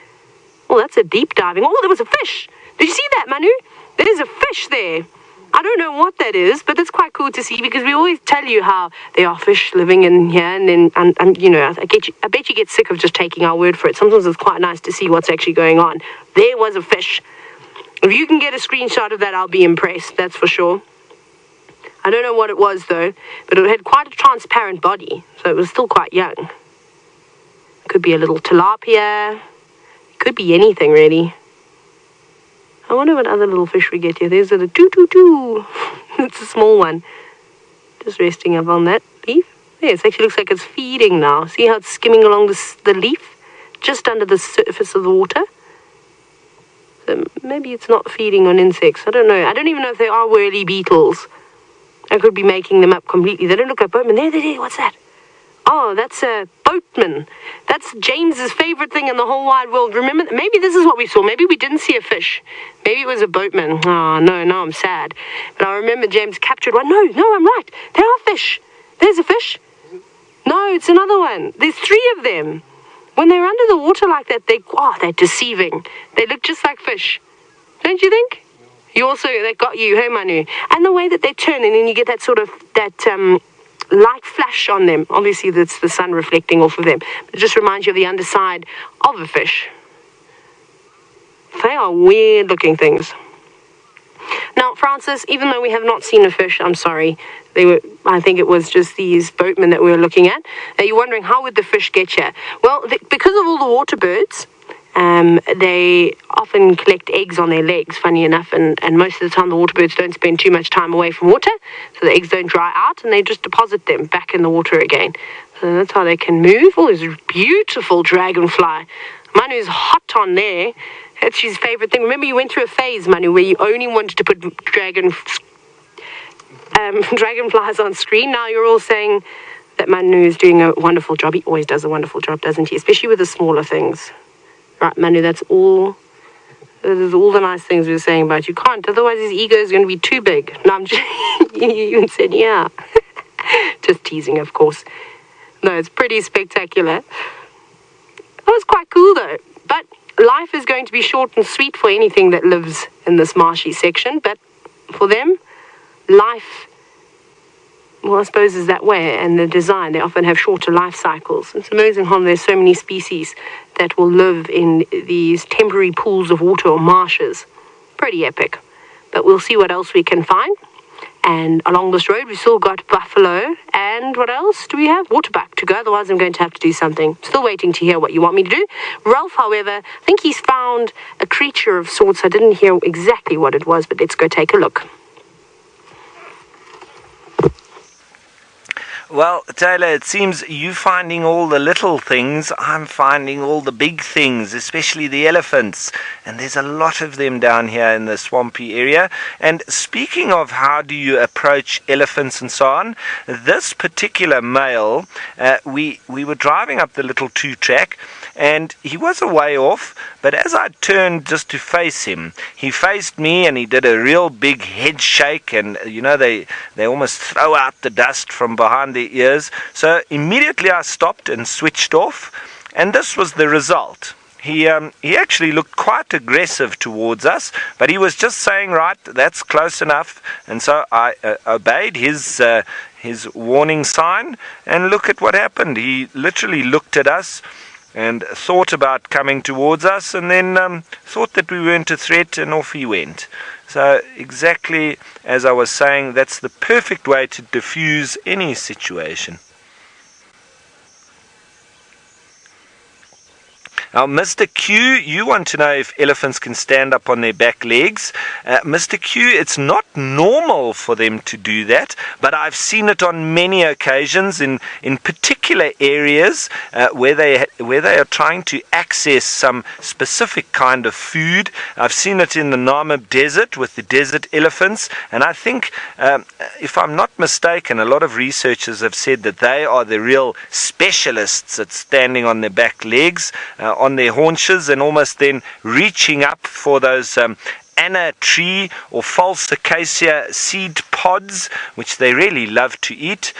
Oh, that's a deep diving. Oh, there was a fish. Did you see that, Manu? There's a fish there. I don't know what that is, but it's quite cool to see because we always tell you how there are fish living in here, and then, and you know, I bet you get sick of just taking our word for it. Sometimes it's quite nice to see what's actually going on. There was a fish. If you can get a screenshot of that, I'll be impressed, that's for sure. I don't know what it was, though, but it had quite a transparent body, so it was still quite young. It could be a little tilapia. It could be anything, really. I wonder what other little fish we get here. There's a doo. It's a small one. Just resting up on that leaf. Yeah, it actually looks like it's feeding now. See how it's skimming along the leaf? Just under the surface of the water. So maybe it's not feeding on insects. I don't know. I don't even know if they are whirly beetles. I could be making them up completely. They don't look like boatmen. There. What's that? Oh, that's a boatman. That's James's favorite thing in the whole wide world. Remember, maybe this is what we saw. Maybe we didn't see a fish. Maybe it was a boatman. Oh, no, I'm sad. But I remember James captured one. No, I'm right. There are fish. There's a fish. No, it's another one. There's 3 of them. When they're under the water like that, they're deceiving. They look just like fish. Don't you think? They got you, hey Manu. And the way that they turn, and then you get that sort of, light flash on them. Obviously, that's the sun reflecting off of them. It just reminds you of the underside of a fish. They are weird-looking things. Now, Francis, even though we have not seen a fish, I'm sorry, I think it was just these boatmen that we were looking at. You're wondering, how would the fish get here? Well, because of all the water birds, they often collect eggs on their legs, funny enough, and most of the time the water birds don't spend too much time away from water, so the eggs don't dry out, and they just deposit them back in the water again. So that's how they can move. Oh, there's a beautiful dragonfly. Manu's hot on there. That's his favourite thing. Remember, you went through a phase, Manu, where you only wanted to put dragonflies on screen. Now you're all saying that Manu is doing a wonderful job. He always does a wonderful job, doesn't he? Especially with the smaller things. Right, Manu, that's all. Those are all the nice things we were saying about you. Can't, otherwise his ego is going to be too big. No, I'm just... you even said, yeah. Just teasing, of course. No, it's pretty spectacular. That was quite cool, though. But life is going to be short and sweet for anything that lives in this marshy section. But for them, life, well, I suppose is that way. And the design, they often have shorter life cycles. It's amazing how there's so many species that will live in these temporary pools of water or marshes. Pretty epic. But we'll see what else we can find. And along this road, we've still got buffalo. And what else do we have? Waterbuck to go. Otherwise, I'm going to have to do something. Still waiting to hear what you want me to do. Ralph, however, I think he's found a creature of sorts. I didn't hear exactly what it was, but let's go take a look.
Well, Taylor, it seems you finding all the little things, I'm finding all the big things, especially the elephants. And there's a lot of them down here in the swampy area. And speaking of how do you approach elephants and so on, this particular male, we were driving up the little two-track, and he was a way off, but as I turned just to face him, he faced me and he did a real big head shake, and you know, they almost throw out the dust from behind their ears. So immediately I stopped and switched off, and this was the result. He actually looked quite aggressive towards us, but he was just saying, right, that's close enough, and so I obeyed his warning sign, and look at what happened. He literally looked at us and thought about coming towards us, and then thought that we weren't a threat, and off he went. So exactly as I was saying, that's the perfect way to diffuse any situation. Now, Mr. Q, you want to know if elephants can stand up on their back legs. Mr. Q, it's not normal for them to do that, but I've seen it on many occasions in particular areas where they are trying to access some specific kind of food. I've seen it in the Namib Desert with the desert elephants, and I think, if I'm not mistaken, a lot of researchers have said that they are the real specialists at standing on their back legs, on their haunches, and almost then reaching up for those anna tree or false acacia seed pods, which they really love to eat.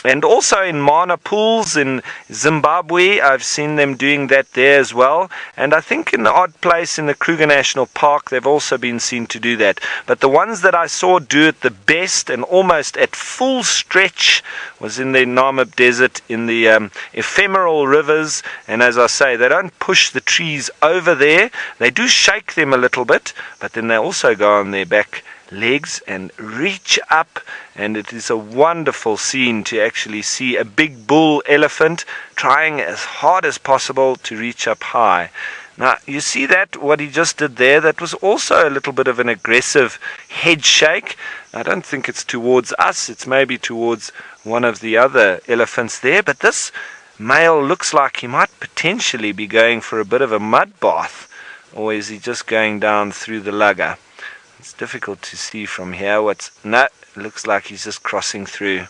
And also in mana pools in Zimbabwe, I've seen them doing that there as well. And I think in the odd place in the Kruger National Park, they've also been seen to do that. But the ones that I saw do it the best and almost at full stretch was in the Namib Desert, in the ephemeral rivers. And as I say, they don't push the trees over there. They do shake them a little bit, but then they also go on their back legs and reach up, and it is a wonderful scene to actually see a big bull elephant trying as hard as possible to reach up high. Now, you see that, what he just did there, that was also a little bit of an aggressive head shake. I don't think it's towards us, it's maybe towards one of the other elephants there, but this male looks like he might potentially be going for a bit of a mud bath, or is he just going down through the lugger? It's difficult to see from here. No, it looks like he's just crossing through.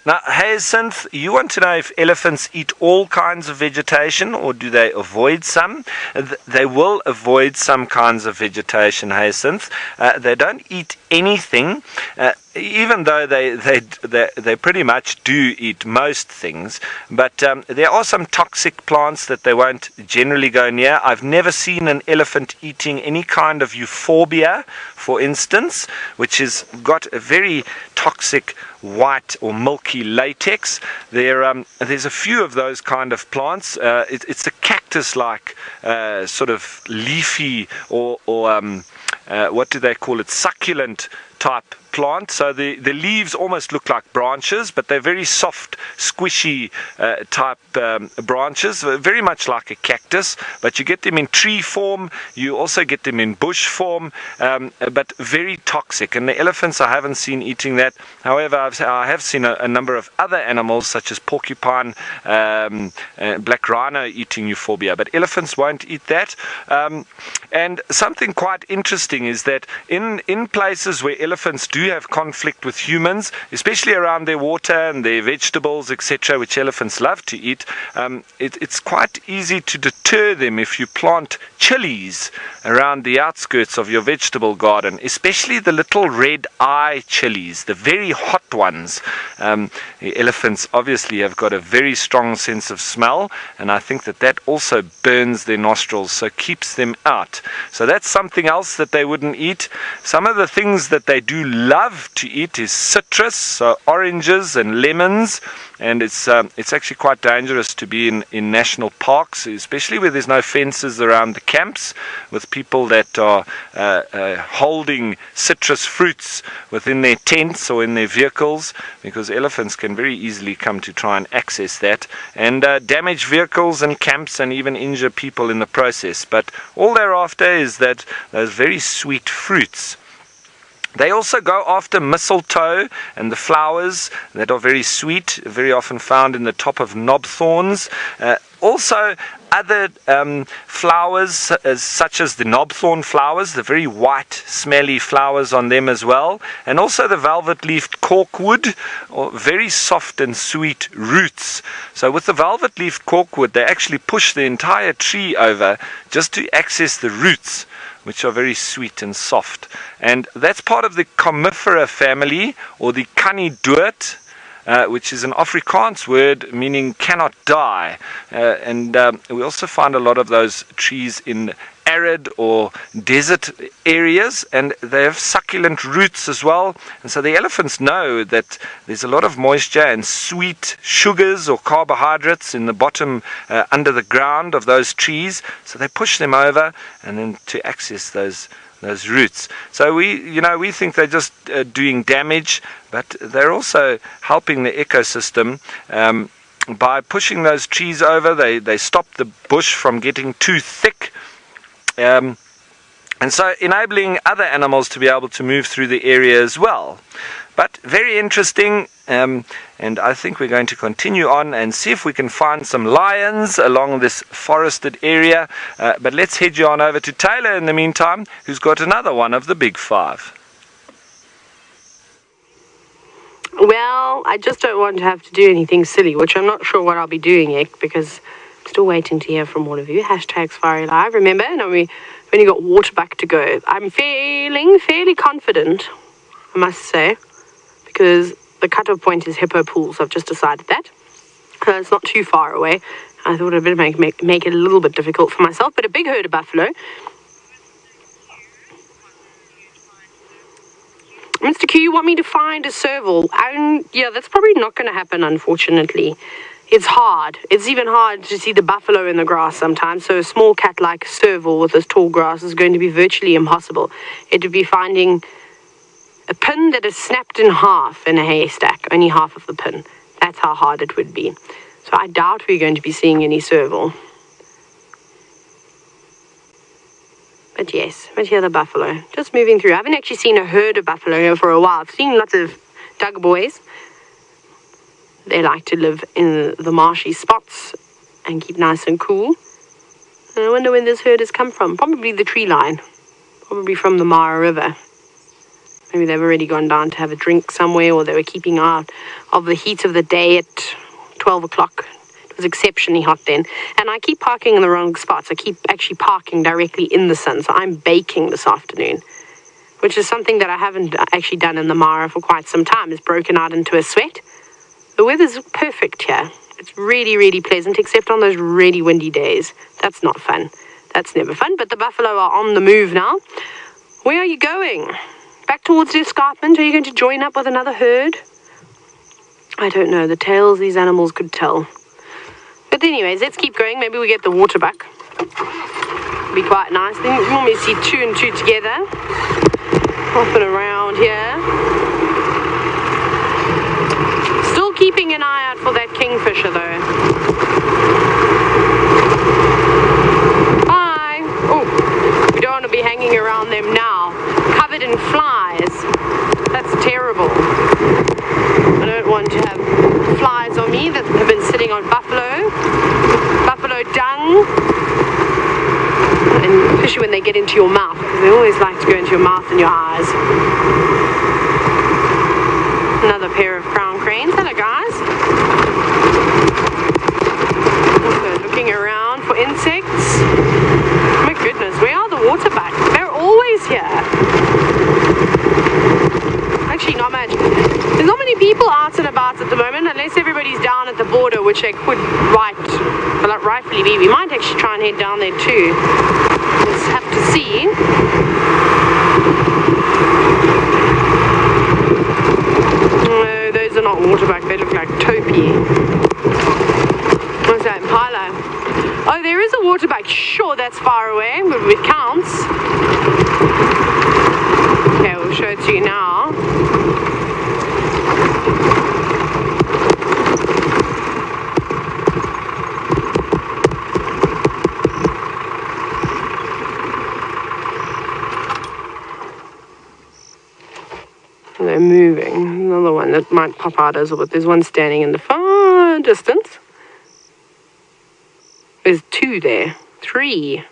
Now, Hyacinth, you want to know if elephants eat all kinds of vegetation, or do they avoid some? They will avoid some kinds of vegetation, Hyacinth. They don't eat anything. even though they pretty much do eat most things, but there are some toxic plants that they won't generally go near. I've never seen an elephant eating any kind of euphorbia, for instance, which has got a very toxic white or milky latex. There's a few of those kind of plants. It's a cactus-like sort of leafy or what do they call it, succulent type plant. So the leaves almost look like branches, but they're very soft, squishy type branches, very much like a cactus, but you get them in tree form, you also get them in bush form, but very toxic. And the elephants, I haven't seen eating that. However, I have seen a number of other animals such as porcupine, black rhino eating euphorbia, but elephants won't eat that. And something quite interesting is that in places where elephants do have conflict with humans, especially around their water and their vegetables, etc., which elephants love to eat, it's quite easy to deter them if you plant chilies around the outskirts of your vegetable garden, especially the little red eye chilies, the very hot ones. The elephants obviously have got a very strong sense of smell, and I think that also burns their nostrils, so keeps them out. So that's something else that they wouldn't eat. Some of the things that they do love to eat is citrus, so oranges and lemons, and it's actually quite dangerous to be in national parks, especially where there's no fences around the camps, with people that are holding citrus fruits within their tents or in their vehicles, because elephants can very easily come to try and access that and damage vehicles and camps and even injure people in the process. But all they're after is that those very sweet fruits. They also go after mistletoe and the flowers that are very sweet, very often found in the top of knob thorns. Also, other flowers such as the knobthorn flowers, the very white, smelly flowers on them as well, and also the velvet-leafed corkwood, or very soft and sweet roots. So with the velvet-leafed corkwood, they actually push the entire tree over just to access the roots, which are very sweet and soft. And that's part of the Comifera family, or the Canidoot, which is an Afrikaans word meaning cannot die. And we also find a lot of those trees in arid or desert areas, and they have succulent roots as well. And so the elephants know that there's a lot of moisture and sweet sugars or carbohydrates in the bottom under the ground of those trees, so they push them over and then to access those roots. So we think they're just doing damage, but they're also helping the ecosystem. By pushing those trees over, they stop the bush from getting too thick, and so enabling other animals to be able to move through the area as well. But very interesting, and I think we're going to continue on and see if we can find some lions along this forested area. But let's head you on over to Taylor in the meantime, who's got another one of the big five.
Well, I just don't want to have to do anything silly, which I'm not sure what I'll be doing yet, because I'm still waiting to hear from all of you. #Safari Live, remember? And we've only got Waterbuck to go. I'm feeling fairly confident, I must say, because the cut-off point is Hippo Pools. I've just decided that. It's not too far away. I thought I'd better make it a little bit difficult for myself, but a big herd of buffalo. Mr. Q, you want me to find a serval? Yeah, that's probably not going to happen, unfortunately. It's hard. It's even hard to see the buffalo in the grass sometimes, so a small cat like serval with this tall grass is going to be virtually impossible. It would be finding a pin that is snapped in half in a haystack, only half of the pin. That's how hard it would be. So I doubt we're going to be seeing any serval. But yes, right here the buffalo, just moving through. I haven't actually seen a herd of buffalo here for a while. I've seen lots of dug boys. They like to live in the marshy spots and keep nice and cool. And I wonder where this herd has come from. Probably the tree line. Probably from the Mara River. Maybe they've already gone down to have a drink somewhere, or they were keeping out of the heat of the day at 12 o'clock. It was exceptionally hot then. And I keep parking in the wrong spots. I keep actually parking directly in the sun. So I'm baking this afternoon. which is something that I haven't actually done in the Mara for quite some time, is broken out into a sweat. The weather's perfect here. It's really, really pleasant, except on those really windy days. That's not fun. That's never fun, but the buffalo are on the move now. Where are you going? Back towards the escarpment? Are you going to join up with another herd? I don't know. The tails these animals could tell. But anyways, let's keep going. Maybe we get the waterbuck. Be quite nice. Then you normally see 2 and 2 together. Hopping around here. Still keeping an eye out for that kingfisher though. Hi. Oh, we don't want to be hanging around them now. Covered in flies. That's terrible. I don't want to have flies on me that have been sitting on buffalo dung, and especially when they get into your mouth, because they always like to go into your mouth and your eyes. Another pair of crown cranes. Hello guys. Also looking around for insects. My goodness, where are the waterbuck? They're always here. Actually not much. There's not many people out and about at the moment, unless everybody's down at the border, which they could rightfully be. We might actually try and head down there too. Let's have to see. No, those are not waterbuck. They look like topi. What's that? Impala. Oh, there is a waterbuck. Sure, that's far away, but it counts. Okay, we'll show it to you now. They're moving. Another one that might pop out as well, but there's one standing in the far distance. There's 2 there. 3.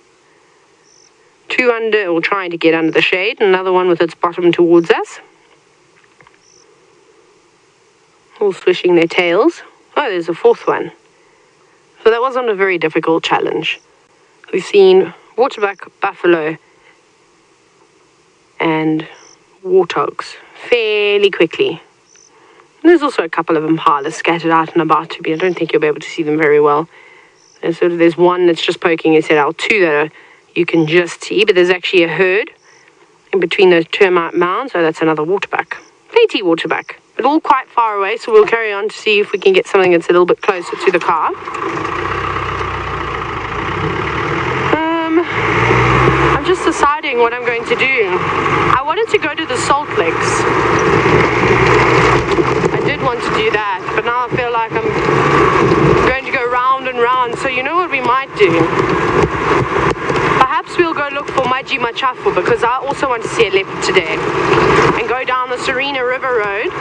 2 under, or trying to get under the shade. Another one with its bottom towards us. All swishing their tails. Oh, there's a 4th one. So that wasn't a very difficult challenge. We've seen waterbuck, buffalo, and warthogs fairly quickly. And there's also a couple of impalas scattered out and about too, but I don't think you'll be able to see them very well. There's one that's just poking his head out, 2 that you can just see, but there's actually a herd in between those termite mounds. So that's another waterbuck. Plenty waterbuck, but all quite far away, so we'll carry on to see if we can get something that's a little bit closer to the car. I'm just deciding what I'm going to do. I wanted to go to the salt licks. I did want to do that, but now I feel like I'm going to go round and round. So you know what we might do? Perhaps we'll go look for Maji Machafu, because I also want to see a leopard today. And go down the Serena River Road,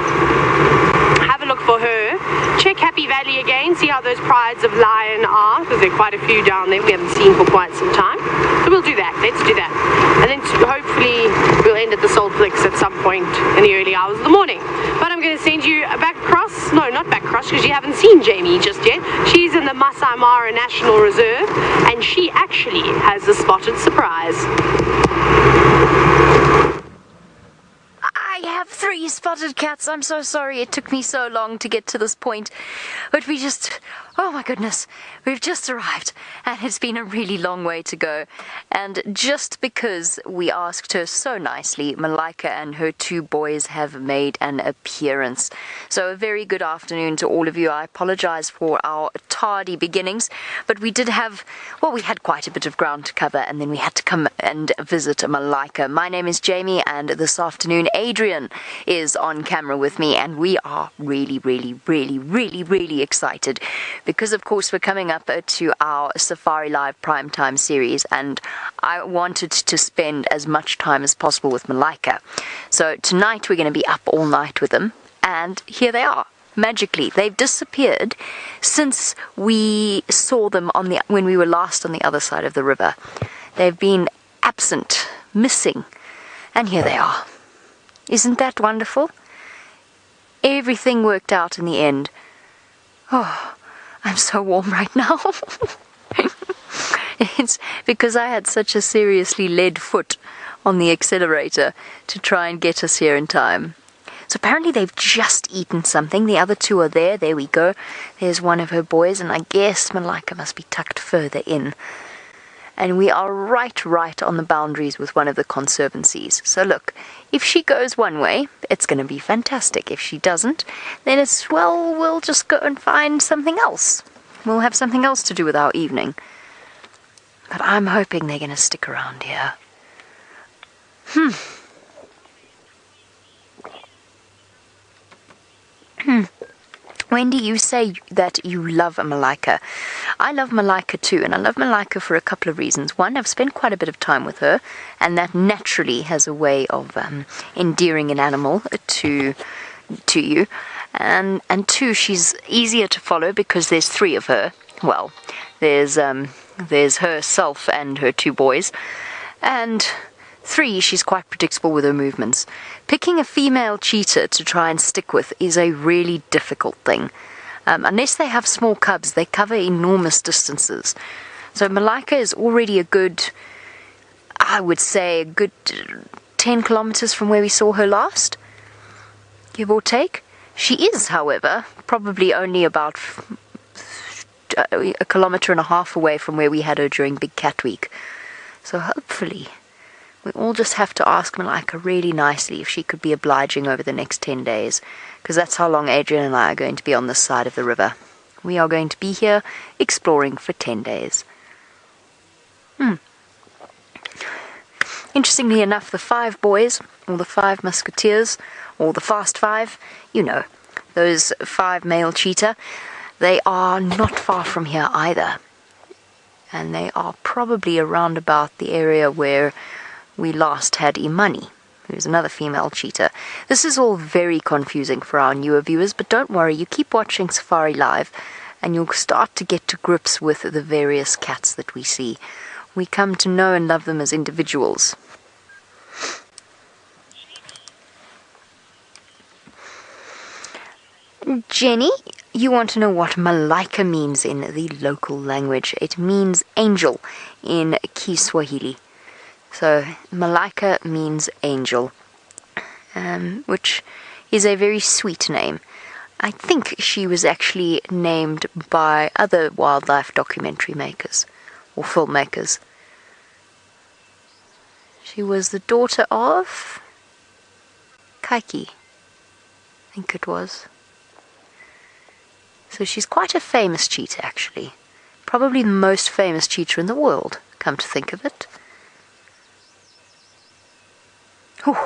have a look for her, check Happy Valley again, see how those prides of lion are, because there are quite a few down there we haven't seen for quite some time. So we'll do that. Let's do that. And then hopefully we'll end at the salt licks at some point in the early hours of the morning. But I'm going to send you back across. No, not back across, because you haven't seen Jamie just yet. She's in the Masai Mara National Reserve, and she actually has a spotted surprise.
I have 3 spotted cats. I'm so sorry it took me so long to get to this point. But we just... Oh my goodness, we've just arrived, and it's been a really long way to go. And just because we asked her so nicely, Malaika and her 2 boys have made an appearance. So a very good afternoon to all of you. I apologize for our tardy beginnings, but we did have, well, we had quite a bit of ground to cover, and then we had to come and visit Malaika. My name is Jamie, and this afternoon Adrian is on camera with me, and we are really excited. Because, of course, we're coming up to our Safari Live Primetime series, and I wanted to spend as much time as possible with Malaika. So tonight we're going to be up all night with them, and here they are. Magically, they've disappeared since we saw them when we were last on the other side of the river. They've been absent, missing, and here they are. Isn't that wonderful? Everything worked out in the end. Oh, I'm so warm right now. It's because I had such a seriously lead foot on the accelerator to try and get us here in time. So apparently they've just eaten something. The other two are there. There we go. There's one of her boys, and I guess Malika must be tucked further in. And we are right on the boundaries with one of the conservancies. So look, if she goes one way, it's going to be fantastic. If she doesn't, then it's, well, we'll just go and find something else. We'll have something else to do with our evening. But I'm hoping they're going to stick around here. Wendy, you say that you love Malika. I love Malika too, and I love Malika for a couple of reasons. One, I've spent quite a bit of time with her, and that naturally has a way of endearing an animal to you. And two, she's easier to follow because there's three of her. Well, there's herself and her two boys, and three, she's quite predictable with her movements. Picking a female cheetah to try and stick with is a really difficult thing. Unless they have small cubs, they cover enormous distances. So Malika is already a good 10 kilometers from where we saw her last, give or take. She is, however, probably only about a kilometer and a half away from where we had her during Big Cat Week. So hopefully we all just have to ask Malika really nicely if she could be obliging over the next 10 days, because that's how long Adrian and I are going to be on this side of the river. We are going to be here exploring for 10 days. Interestingly enough, the 5 boys, or the 5 musketeers, or the Fast 5, you know, those 5 male cheetah, they are not far from here either. And they are probably around about the area where we last had Imani, who's another female cheetah. This is all very confusing for our newer viewers, but don't worry, you keep watching Safari Live and you'll start to get to grips with the various cats that we see. We come to know and love them as individuals. Jenny, you want to know what Malika means in the local language. It means angel in Kiswahili. So Malika means angel, which is a very sweet name. I think she was actually named by other wildlife documentary makers or filmmakers. She was the daughter of Kaiki, I think it was. So she's quite a famous cheetah, actually. Probably the most famous cheetah in the world, come to think of it. Whew.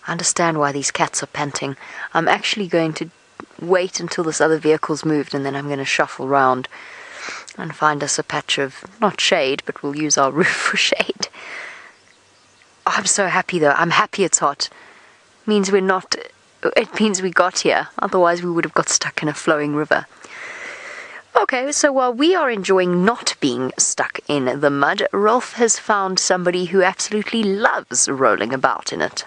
I understand why these cats are panting. I'm actually going to wait until this other vehicle's moved, and then I'm going to shuffle round and find us a patch of, not shade, but we'll use our roof for shade. Oh, I'm so happy though. I'm happy it's hot. It means we got here. Otherwise we would have got stuck in a flowing river. Okay, so while we are enjoying not being stuck in the mud, Rolf has found somebody who absolutely loves rolling about in it.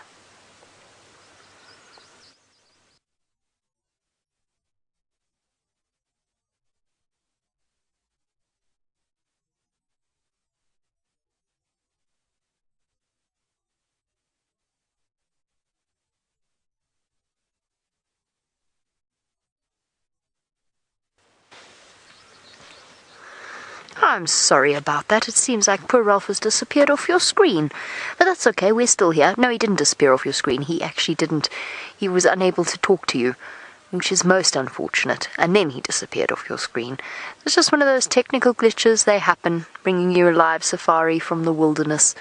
I'm sorry about that. It seems like poor Rolf has disappeared off your screen. But that's okay, we're still here. No, he didn't disappear off your screen. He actually didn't. He was unable to talk to you, which is most unfortunate. And then he disappeared off your screen. It's just one of those technical glitches. They happen, bringing you a live safari from the wilderness.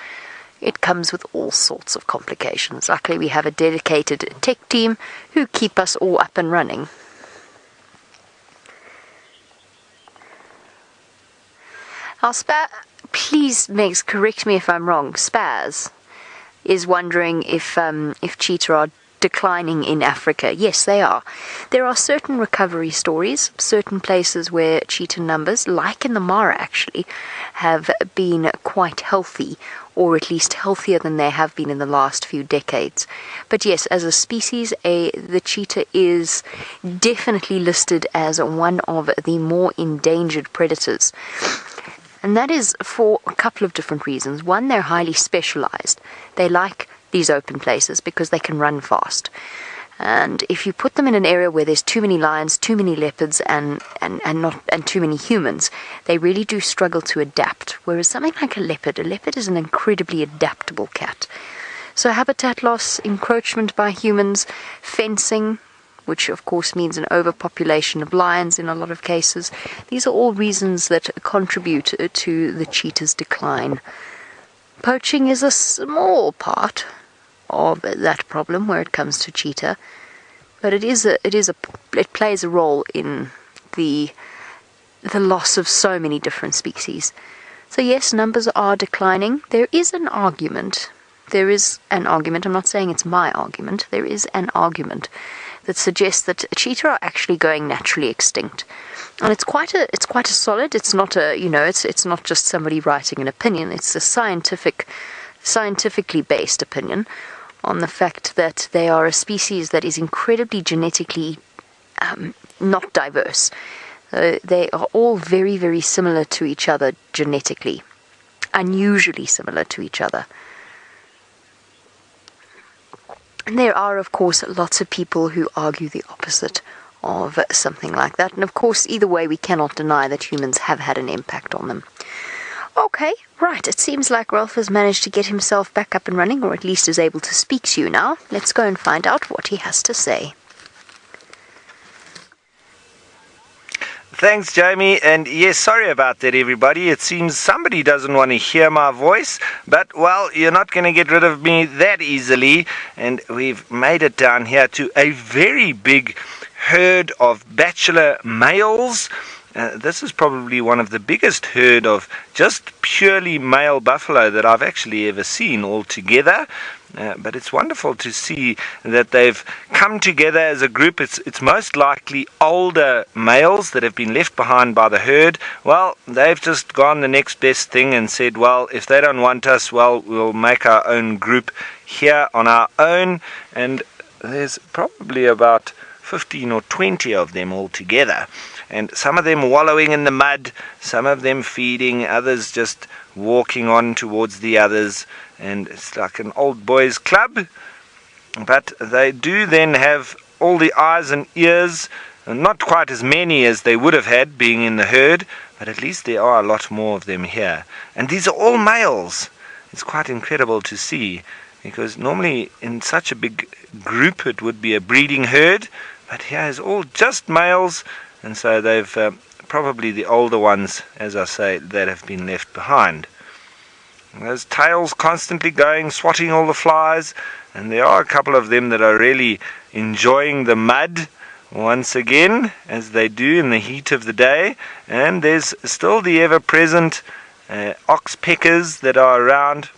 It comes with all sorts of complications. Luckily, we have a dedicated tech team who keep us all up and running. Our please, Megs, correct me if I'm wrong. Spaz is wondering if cheetah are declining in Africa. Yes, they are. There are certain recovery stories, certain places where cheetah numbers, like in the Mara actually, have been quite healthy, or at least healthier than they have been in the last few decades. But yes, as a species, the cheetah is definitely listed as one of the more endangered predators. And that is for a couple of different reasons. One, they're highly specialized. They like these open places because they can run fast. And if you put them in an area where there's too many lions, too many leopards, and too many humans, they really do struggle to adapt. Whereas something like a leopard is an incredibly adaptable cat. So habitat loss, encroachment by humans, fencing, which of course means an overpopulation of lions in a lot of cases. These are all reasons that contribute to the cheetah's decline. Poaching is a small part of that problem where it comes to cheetah, but it plays a role in the loss of so many different species. So yes, numbers are declining. There is an argument, I'm not saying it's my argument, there is an argument that suggests that cheetah are actually going naturally extinct. And it's quite a solid, it's not it's not just somebody writing an opinion, it's a scientifically based opinion on the fact that they are a species that is incredibly genetically not diverse. They are all very, very similar to each other genetically, unusually similar to each other. And there are, of course, lots of people who argue the opposite of something like that. And of course, either way, we cannot deny that humans have had an impact on them. Okay, right, it seems like Rolf has managed to get himself back up and running, or at least is able to speak to you now. Let's go and find out what he has to say.
Thanks, Jamie. And yes, sorry about that, everybody. It seems somebody doesn't want to hear my voice, but, well, you're not going to get rid of me that easily. And we've made it down here to a very big herd of bachelor males. This is probably one of the biggest herd of just purely male buffalo that I've actually ever seen altogether. But it's wonderful to see that they've come together as a group. It's most likely older males that have been left behind by the herd. Well, they've just gone the next best thing and said, well, if they don't want us, well, we'll make our own group here on our own. And there's probably about 15 or 20 of them altogether. And some of them wallowing in the mud, some of them feeding, others just walking on towards the others. And it's like an old boys club. But they do then have all the eyes and ears, and not quite as many as they would have had being in the herd, but at least there are a lot more of them here. And these are all males. It's quite incredible to see, because normally in such a big group it would be a breeding herd, but here is all just males. And so they've probably the older ones, as I say, that have been left behind. Those tails constantly going, swatting all the flies, and there are a couple of them that are really enjoying the mud once again, as they do in the heat of the day. And there's still the ever-present ox peckers that are around.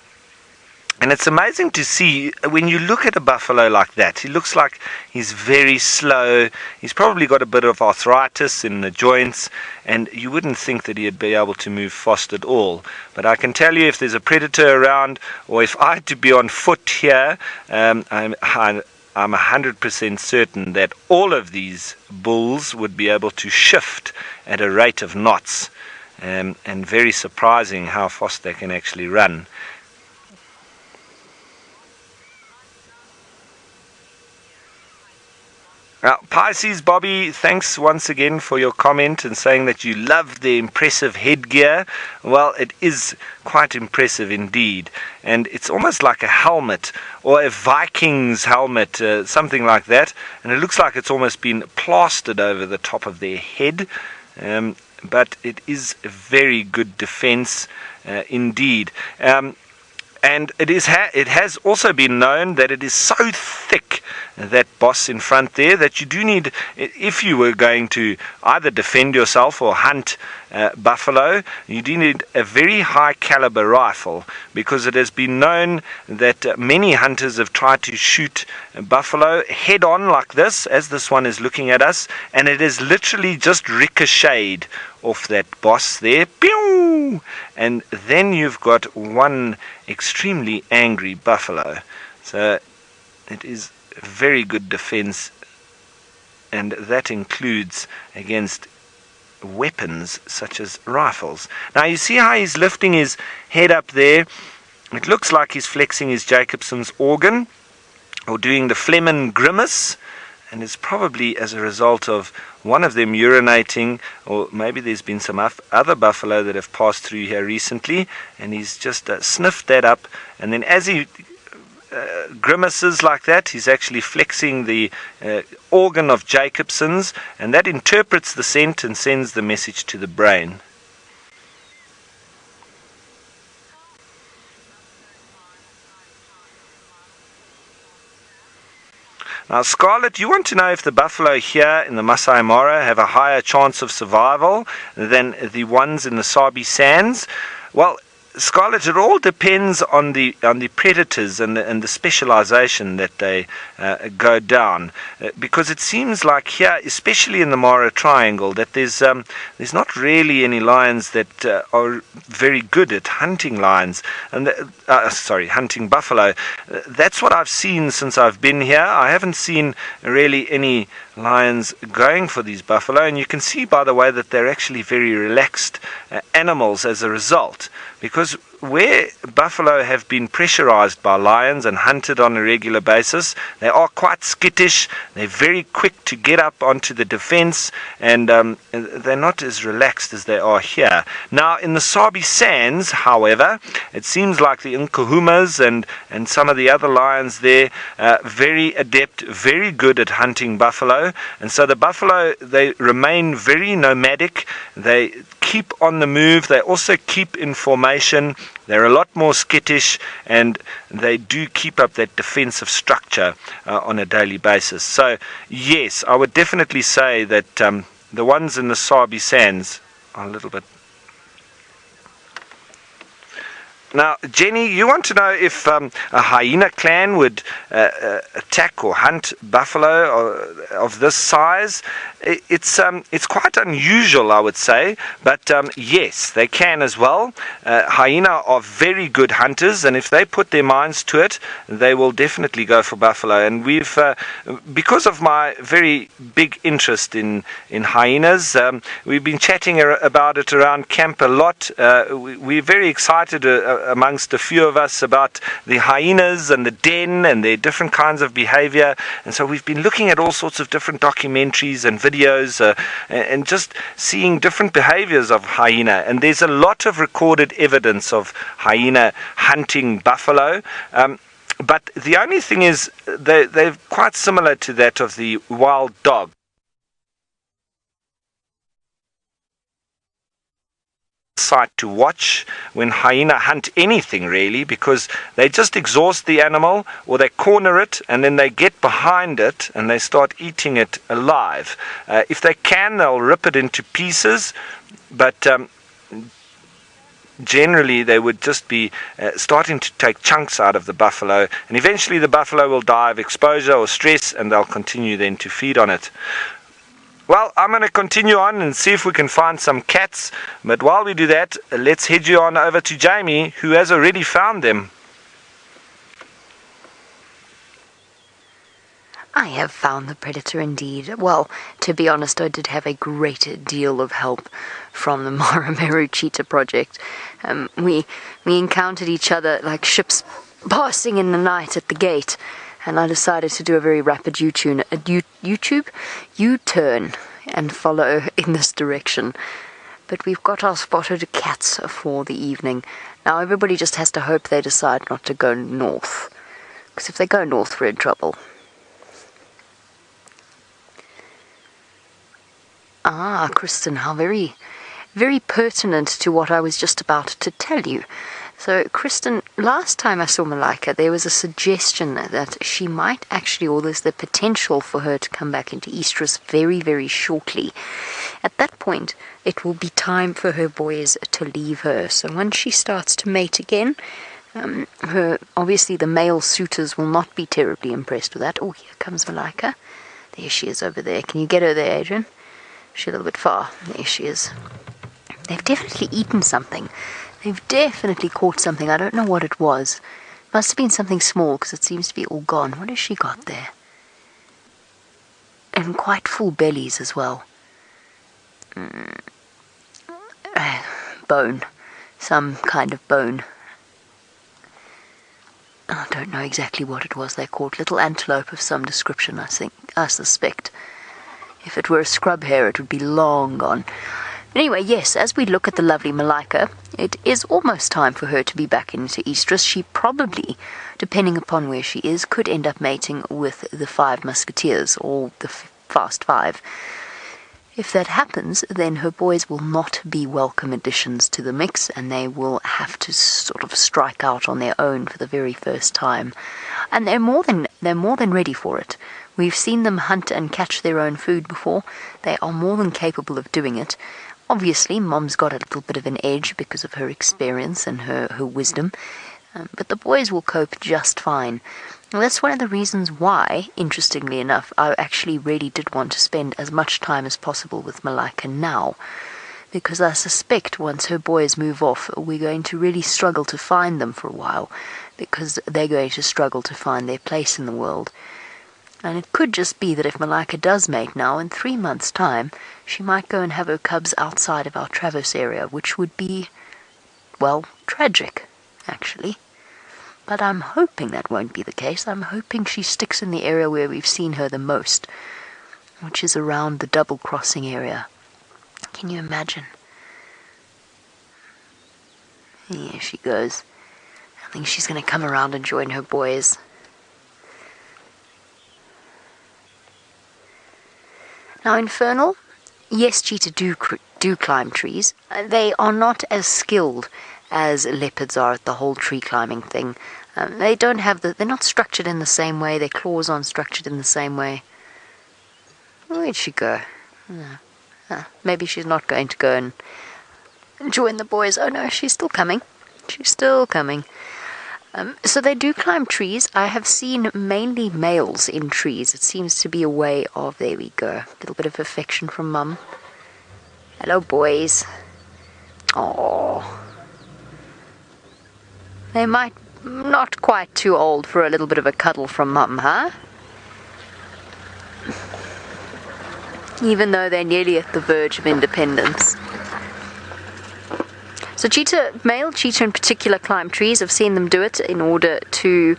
And it's amazing to see when you look at a buffalo like that. He looks like he's very slow. He's probably got a bit of arthritis in the joints, and you wouldn't think that he'd be able to move fast at all. But I can tell you, if there's a predator around, or if I had to be on foot here, I'm 100% certain that all of these bulls would be able to shift at a rate of knots. And very surprising how fast they can actually run. Now, Pisces Bobby, thanks once again for your comment and saying that you love the impressive headgear. Well, it is quite impressive indeed. And it's almost like a helmet, or a Viking's helmet, something like that. And it looks like it's almost been plastered over the top of their head. But it is a very good defense indeed. And it has also been known that it is so thick, that boss in front there, that you do need, if you were going to either defend yourself or hunt buffalo, you do need a very high caliber rifle, because it has been known that many hunters have tried to shoot buffalo head on like this, as this one is looking at us, and it is literally just ricocheted off that boss there, pew! And then you've got one extremely angry buffalo. So it is a very good defense, and that includes against weapons such as rifles. Now you see how he's lifting his head up there. It looks like he's flexing his Jacobson's organ or doing the Fleming grimace, and it's probably as a result of one of them urinating, or maybe there's been some other buffalo that have passed through here recently, and he's just sniffed that up, and then as he grimaces like that, he's actually flexing the organ of Jacobson's, and that interprets the scent and sends the message to the brain. Now, Scarlett, you want to know if the buffalo here in the Masai Mara have a higher chance of survival than the ones in the Sabi sands? Well, Scarlett, it all depends on the predators and the specialization that they go down, because it seems like here, especially in the Mara Triangle, that there's not really any lions that are very good at hunting lions and hunting buffalo. That's what I've seen since I've been here. I haven't seen really any lions going for these buffalo, and you can see by the way that they're actually very relaxed animals as a result, because where buffalo have been pressurized by lions and hunted on a regular basis, they are quite skittish, they're very quick to get up onto the defense, and they're not as relaxed as they are here. Now in the Sabi sands, however, it seems like the Nkuhumas and some of the other lions there very adept, very good at hunting buffalo, and so the buffalo, they remain very nomadic, they keep on the move, they also keep in formation, they're a lot more skittish, and they do keep up that defensive structure on a daily basis. So yes, I would definitely say that the ones in the Sabi sands are a little bit. Now, Jenny, you want to know if a hyena clan would attack or hunt buffalo of this size? It's quite unusual, I would say, but yes, they can as well. Hyena are very good hunters, and if they put their minds to it, they will definitely go for buffalo. And we've, because of my very big interest in hyenas, we've been chatting about it around camp a lot. We're very excited amongst a few of us about the hyenas and the den and their different kinds of behavior, and so we've been looking at all sorts of different documentaries and videos and just seeing different behaviors of hyena, and there's a lot of recorded evidence of hyena hunting buffalo, but the only thing is they're quite similar to that of the wild dog. Sight to watch when hyena hunt anything really, because they just exhaust the animal or they corner it and then they get behind it and they start eating it alive. If they can, they'll rip it into pieces, but generally they would just be starting to take chunks out of the buffalo, and eventually the buffalo will die of exposure or stress, and they'll continue then to feed on it. Well, I'm going to continue on and see if we can find some cats, but while we do that, let's head you on over to Jamie, who has already found them.
I have found the predator indeed. Well, to be honest, I did have a great deal of help from the Marameru Cheetah project. We encountered each other like ships passing in the night at the gate, and I decided to do a very rapid U-turn and follow in this direction. But we've got our spotted cats for the evening. Now everybody just has to hope they decide not to go north, because if they go north, we're in trouble. Ah, Kristen, how very, very pertinent to what I was just about to tell you. So, Kristen, last time I saw Malika, there was a suggestion that she might actually, or there's the potential for her to come back into estrus very, very shortly. At that point, it will be time for her boys to leave her. So once she starts to mate again, obviously the male suitors will not be terribly impressed with that. Oh, here comes Malika. There she is over there. Can you get her there, Adrian? She's a little bit far. There she is. They've definitely eaten something. They've definitely caught something. I don't know what it was. Must have been something small, because it seems to be all gone. What has she got there? And quite full bellies as well. bone. Some kind of bone. I don't know exactly what it was they caught. Little antelope of some description, I suspect. If it were a scrub hare, it would be long gone. Anyway, yes, as we look at the lovely Malika, it is almost time for her to be back into estrus. She probably, depending upon where she is, could end up mating with the 5 musketeers, or the Fast 5. If that happens, then her boys will not be welcome additions to the mix, and they will have to sort of strike out on their own for the very first time. And they're more than ready for it. We've seen them hunt and catch their own food before. They are more than capable of doing it. Obviously, Mom's got a little bit of an edge because of her experience and her wisdom, but the boys will cope just fine. And that's one of the reasons why, interestingly enough, I actually really did want to spend as much time as possible with Malika now, because I suspect once her boys move off, we're going to really struggle to find them for a while, because they're going to struggle to find their place in the world. And it could just be that if Malika does mate now, in 3 months' time, she might go and have her cubs outside of our Traverse area, which would be, well, tragic, actually. But I'm hoping that won't be the case. I'm hoping she sticks in the area where we've seen her the most, which is around the double crossing area. Can you imagine? Here she goes. I think she's going to come around and join her boys. Now, Infernal, yes, cheetah do climb trees. They are not as skilled as leopards are at the whole tree climbing thing. They don't have they're not structured in the same way. Their claws aren't structured in the same way. Where'd she go? Maybe she's not going to go and join the boys. Oh no, she's still coming. She's still coming. So they do climb trees. I have seen mainly males in trees. It seems to be a way of, there we go, a little bit of affection from Mum. Hello, boys. Oh, they might not quite too old for a little bit of a cuddle from Mum, huh? Even though they're nearly at the verge of independence. So male cheetah in particular climb trees. I've seen them do it in order to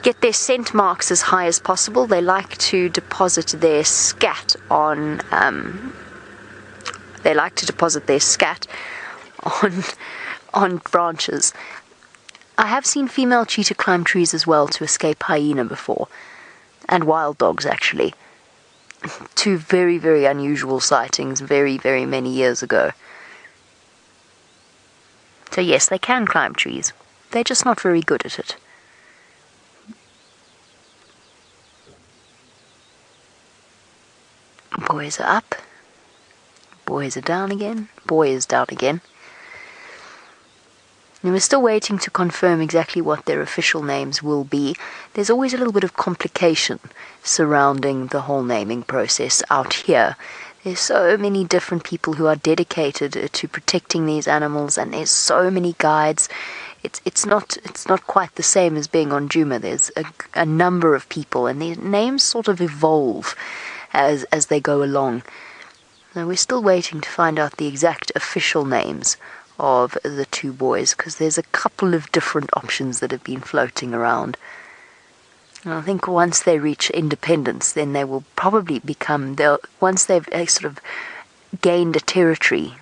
get their scent marks as high as possible. They like to deposit their scat on branches. I have seen female cheetah climb trees as well to escape hyena before, and wild dogs actually. 2 very, very unusual sightings very, very many years ago. So yes, they can climb trees. They're just not very good at it. Boys are up. Boys are down again. Boy is down again. And we're still waiting to confirm exactly what their official names will be. There's always a little bit of complication surrounding the whole naming process out here. There's so many different people who are dedicated to protecting these animals, and there's so many guides. It's not quite the same as being on Djuma. There's a number of people, and their names sort of evolve as they go along. Now we're still waiting to find out the exact official names of the 2 boys, because there's a couple of different options that have been floating around. And I think once they reach independence, then they will probably once they've sort of gained a territory,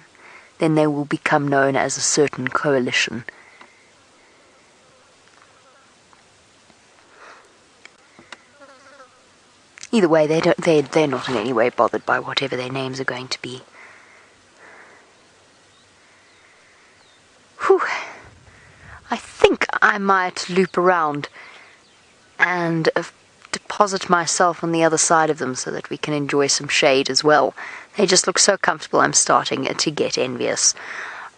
then they will become known as a certain coalition. Either way, they're not in any way bothered by whatever their names are going to be. Whew. I think I might loop around and deposit myself on the other side of them so that we can enjoy some shade as well. They just look so comfortable, I'm starting to get envious.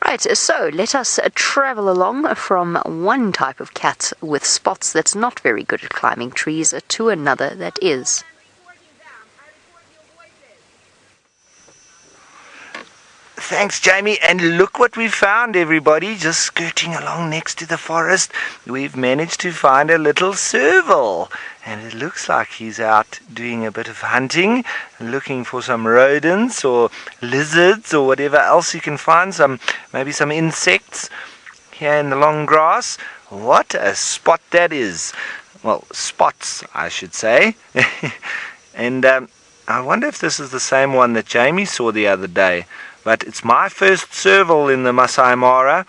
Right, so let us travel along from one type of cat with spots that's not very good at climbing trees to another that is.
Thanks, Jamie. And look what we found, everybody. Just skirting along next to the forest, we've managed to find a little serval. And it looks like he's out doing a bit of hunting, looking for some rodents or lizards or whatever else you can find. Maybe some insects here in the long grass. What a spot that is. Well, spots, I should say. And I wonder if this is the same one that Jamie saw the other day. But it's my first serval in the Masai Mara.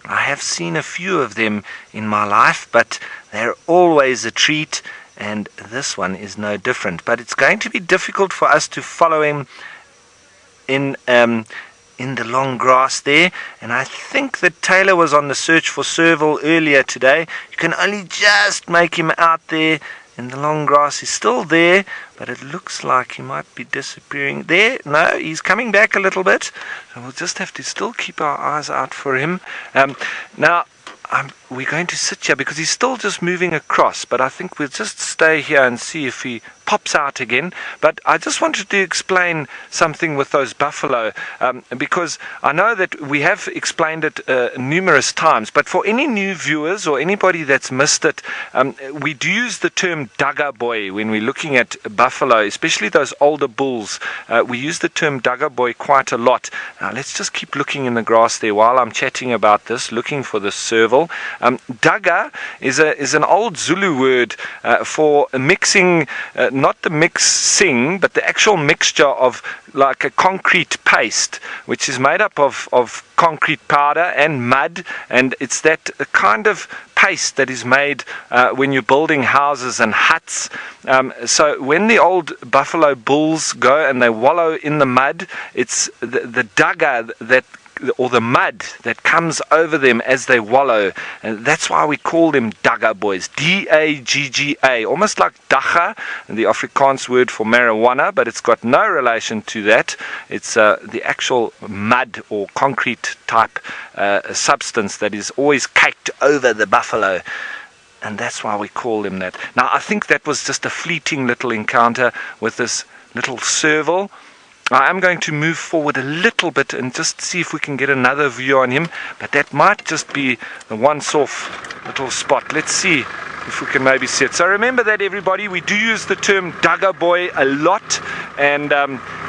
I have seen a few of them in my life, but they're always a treat, and this one is no different. But it's going to be difficult for us to follow him in the long grass there, and I think that Taylor was on the search for serval earlier today. You can only just make him out there in the long grass. He's still there, but it looks like he might be disappearing. There, no, he's coming back a little bit, so we'll just have to still keep our eyes out for him. Now we're going to sit here because he's still just moving across, but I think we'll just stay here and see if he pops out again. But I just wanted to explain something with those buffalo, because I know that we have explained it numerous times, but for any new viewers or anybody that's missed it, we do use the term dagga boy when we're looking at buffalo, especially those older bulls. We use the term dagga boy quite a lot. Now let's just keep looking in the grass there while I'm chatting about this, looking for the serval. Dagga is an old Zulu word for mixing, not the mixing, but the actual mixture of like a concrete paste, which is made up of concrete powder and mud, and it's that kind of paste that is made when you're building houses and huts. So when the old buffalo bulls go and they wallow in the mud, it's the dagga or the mud that comes over them as they wallow, and that's why we call them dagga boys. D-A-G-G-A, almost like dagga, the Afrikaans word for marijuana, but it's got no relation to that. It's the actual mud or concrete type substance that is always caked over the buffalo, and that's why we call them that. Now I think that was just a fleeting little encounter with this little serval. I am going to move forward a little bit and just see if we can get another view on him, but that might just be the once-off little spot. Let's see if we can maybe see it. So remember that, everybody, we do use the term dagga boy a lot, and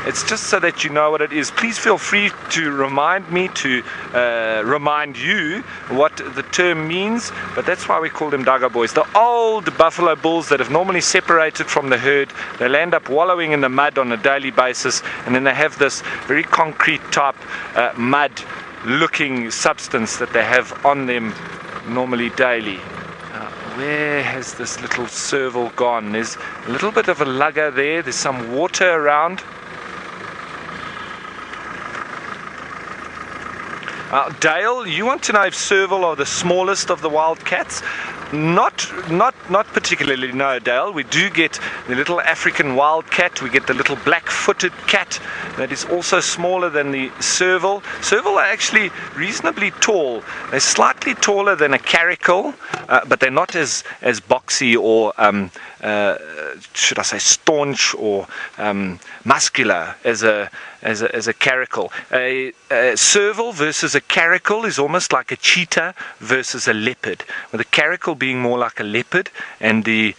it's just so that you know what it is. Please feel free to remind me to remind you what the term means, but that's why we call them dagga boys. The old buffalo bulls that have normally separated from the herd, they'll end up wallowing in the mud on a daily basis, and then they have this very concrete type mud looking substance that they have on them normally daily. Where has this little serval gone? There's a little bit of a lugger there. There's some water around. Dale, you want to know if serval are the smallest of the wild cats? Not particularly, no, Dale. We do get the little African wild cat. We get the little black-footed cat that is also smaller than the serval. Serval are actually reasonably tall. They're slightly taller than a caracal, but they're not as boxy or should I say staunch or muscular as a caracal. A serval versus a caracal is almost like a cheetah versus a leopard, with the caracal being more like a leopard and the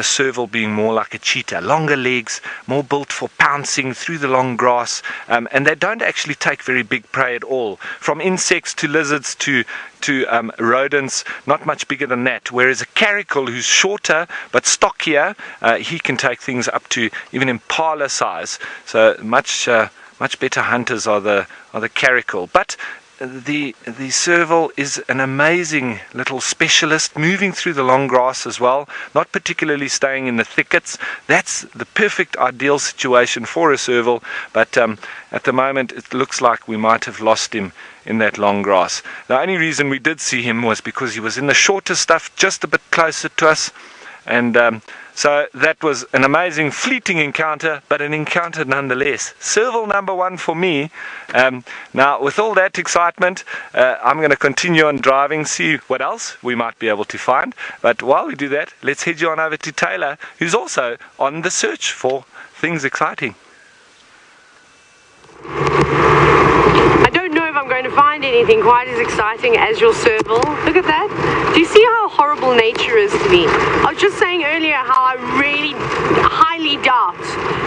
serval being more like a cheetah. Longer legs, more built for pouncing through the long grass, and they don't actually take very big prey at all. From insects to lizards to rodents, not much bigger than that. Whereas a caracal, who's shorter but stockier, he can take things up to even impala size. So much better hunters are the caracal. But the serval is an amazing little specialist, moving through the long grass as well, not particularly staying in the thickets. That's the perfect ideal situation for a serval, but at the moment it looks like we might have lost him in that long grass. The only reason we did see him was because he was in the shorter stuff, just a bit closer to us, and so that was an amazing fleeting encounter, but an encounter nonetheless. Serval number one for me. Now, with all that excitement, I'm going to continue on driving, see what else we might be able to find. But while we do that, let's head you on over to Taylor, who's also on the search for things exciting.
find anything quite as exciting as your serval. Look at that. Do you see how horrible nature is to me? I was just saying earlier how I really highly doubt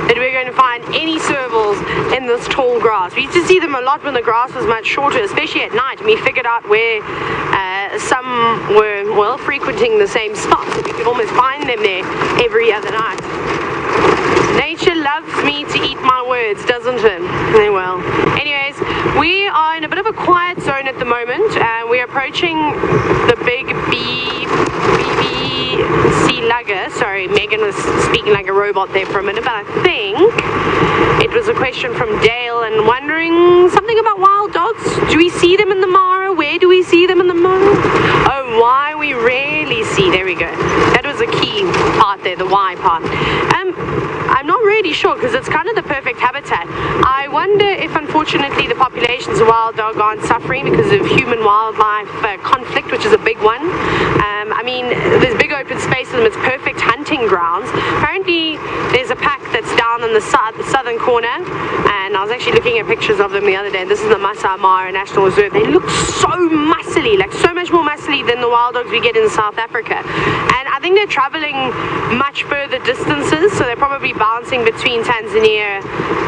that we're going to find any servals in this tall grass. We used to see them a lot when the grass was much shorter, especially at night, and we figured out where some were, well, frequenting the same spot. We could almost find them there every other night. Nature loves me to eat my words, doesn't it? Well. Anyways, we are in a bit of a quiet zone at the moment. We're approaching the big BBC lugger. Sorry, Megan was speaking like a robot there for a minute, but I think it was a question from Dale and wondering something about wild dogs. Do we see them in the Mara? Where do we see them in the Mara? Oh, why we rarely see. There we go. That was a key part there, the why part. I'm not really sure because it's kind of the perfect habitat. I wonder if unfortunately the populations of wild dog aren't suffering because of human-wildlife conflict, which is a big one. I mean, there's big open space for them. It's perfect hunting grounds. Apparently, there's a pack that's down in the southern corner, and I was actually looking at pictures of them the other day. This is the Masai Mara National Reserve. They look so muscly, like so much more muscly than the wild dogs we get in South Africa. And I think they're traveling much further distances, so they're probably bouncing between Tanzania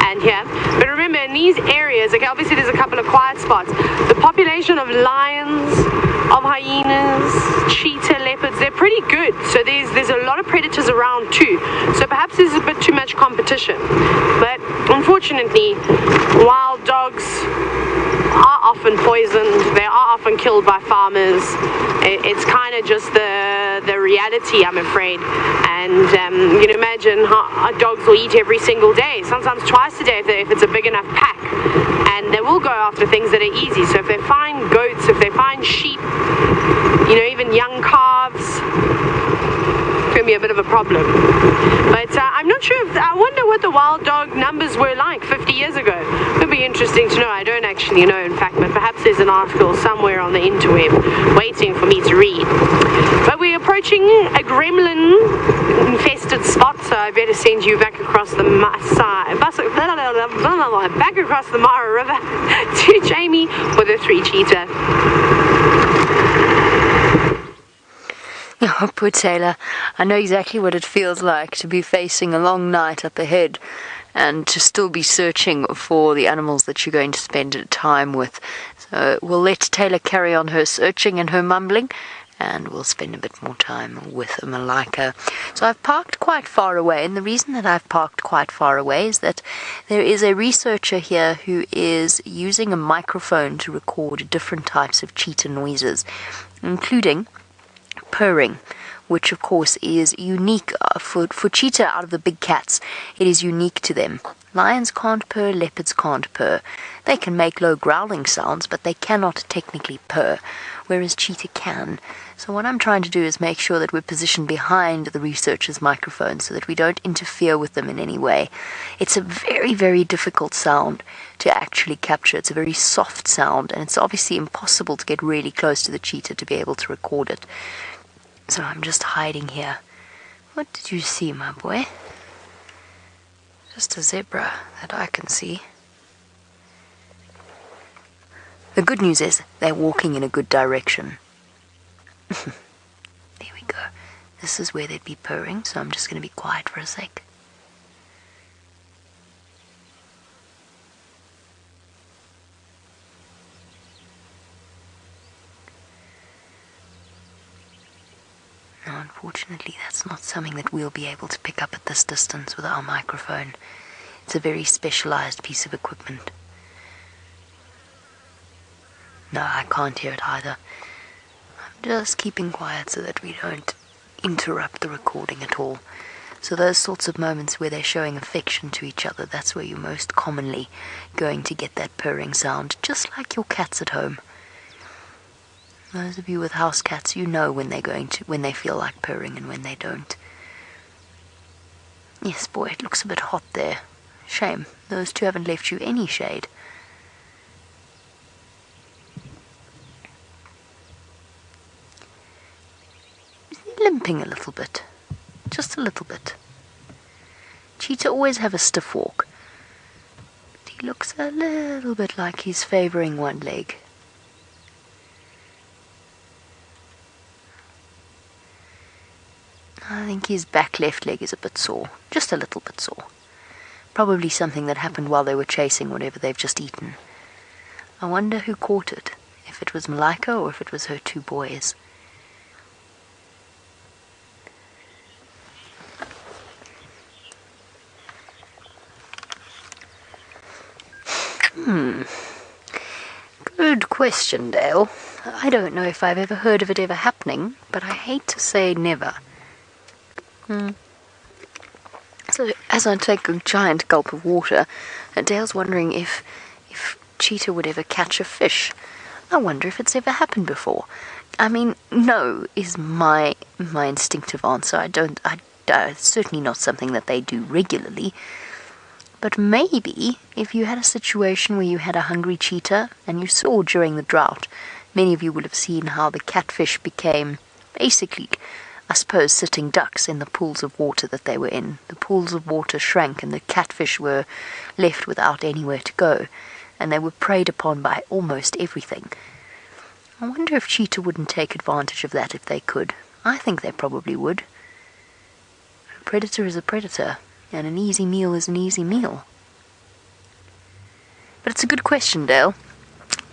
and here. But remember, in these areas, okay, obviously there's a couple of quiet spots. The population of lions, of hyenas, cheetah, leopards, they're pretty good. So there's a lot of predators around too. So perhaps there's a bit too much competition. But unfortunately, wild dogs are often poisoned. They are often killed by farmers. It's kind of just the reality, I'm afraid. And you can imagine how dogs will eat every single day, sometimes twice a day if it's a big enough pack. And they will go after things that are easy. So if they find goats, if they find sheep, you know, even young calves, it's going to be a bit of a problem. But I'm not sure I wonder what the wild dog numbers were like 50 years ago. It would be interesting to know. I don't actually know, in fact, but perhaps there's an article somewhere on the interweb waiting for me to read. But we're approaching a gremlin-infested spot, so I better send you back across the back across the Mara River to Jamie for the 3 cheetah.
Oh, poor Taylor. I know exactly what it feels like to be facing a long night up ahead and to still be searching for the animals that you're going to spend time with. So we'll let Taylor carry on her searching and her mumbling, and we'll spend a bit more time with Malika. So I've parked quite far away, and the reason that I've parked quite far away is that there is a researcher here who is using a microphone to record different types of cheetah noises, including purring, which of course is unique for cheetah. Out of the big cats, it is unique to them. Lions can't purr, leopards can't purr. They can make low growling sounds, but they cannot technically purr, whereas cheetah can. So what I'm trying to do is make sure that we're positioned behind the researcher's microphone so that we don't interfere with them in any way. It's a very, very difficult sound to actually capture. It's a very soft sound, and it's obviously impossible to get really close to the cheetah to be able to record it. So I'm just hiding here. What did you see, my boy? Just a zebra that I can see. The good news is they're walking in a good direction. There we go. This is where they'd be purring, so I'm just going to be quiet for a sec. Now, unfortunately, that's not something that we'll be able to pick up at this distance with our microphone. It's a very specialized piece of equipment. No, I can't hear it either. I'm just keeping quiet so that we don't interrupt the recording at all. So those sorts of moments where they're showing affection to each other, that's where you're most commonly going to get that purring sound, just like your cats at home. Those of you with house cats, you know when they feel like purring and when they don't. Yes, boy, it looks a bit hot there. Shame, those two haven't left you any shade. Limping a little bit, just a little bit. Cheetah always have a stiff walk, but he looks a little bit like he's favouring one leg. I think his back left leg is a bit sore. Just a little bit sore. Probably something that happened while they were chasing whatever they've just eaten. I wonder who caught it. If it was Malika or if it was her 2 boys. Good question, Dale. I don't know if I've ever heard of it ever happening, but I hate to say never. So, as I take a giant gulp of water, Dale's wondering if Cheetah would ever catch a fish. I wonder if it's ever happened before. I mean, no is my instinctive answer. It's certainly not something that they do regularly. But maybe if you had a situation where you had a hungry cheetah, and you saw during the drought, many of you will have seen how the catfish became basically, I suppose, sitting ducks in the pools of water that they were in. The pools of water shrank and the catfish were left without anywhere to go, and they were preyed upon by almost everything. I wonder if cheetah wouldn't take advantage of that if they could. I think they probably would. A predator is a predator, and an easy meal is an easy meal. But it's a good question, Dale.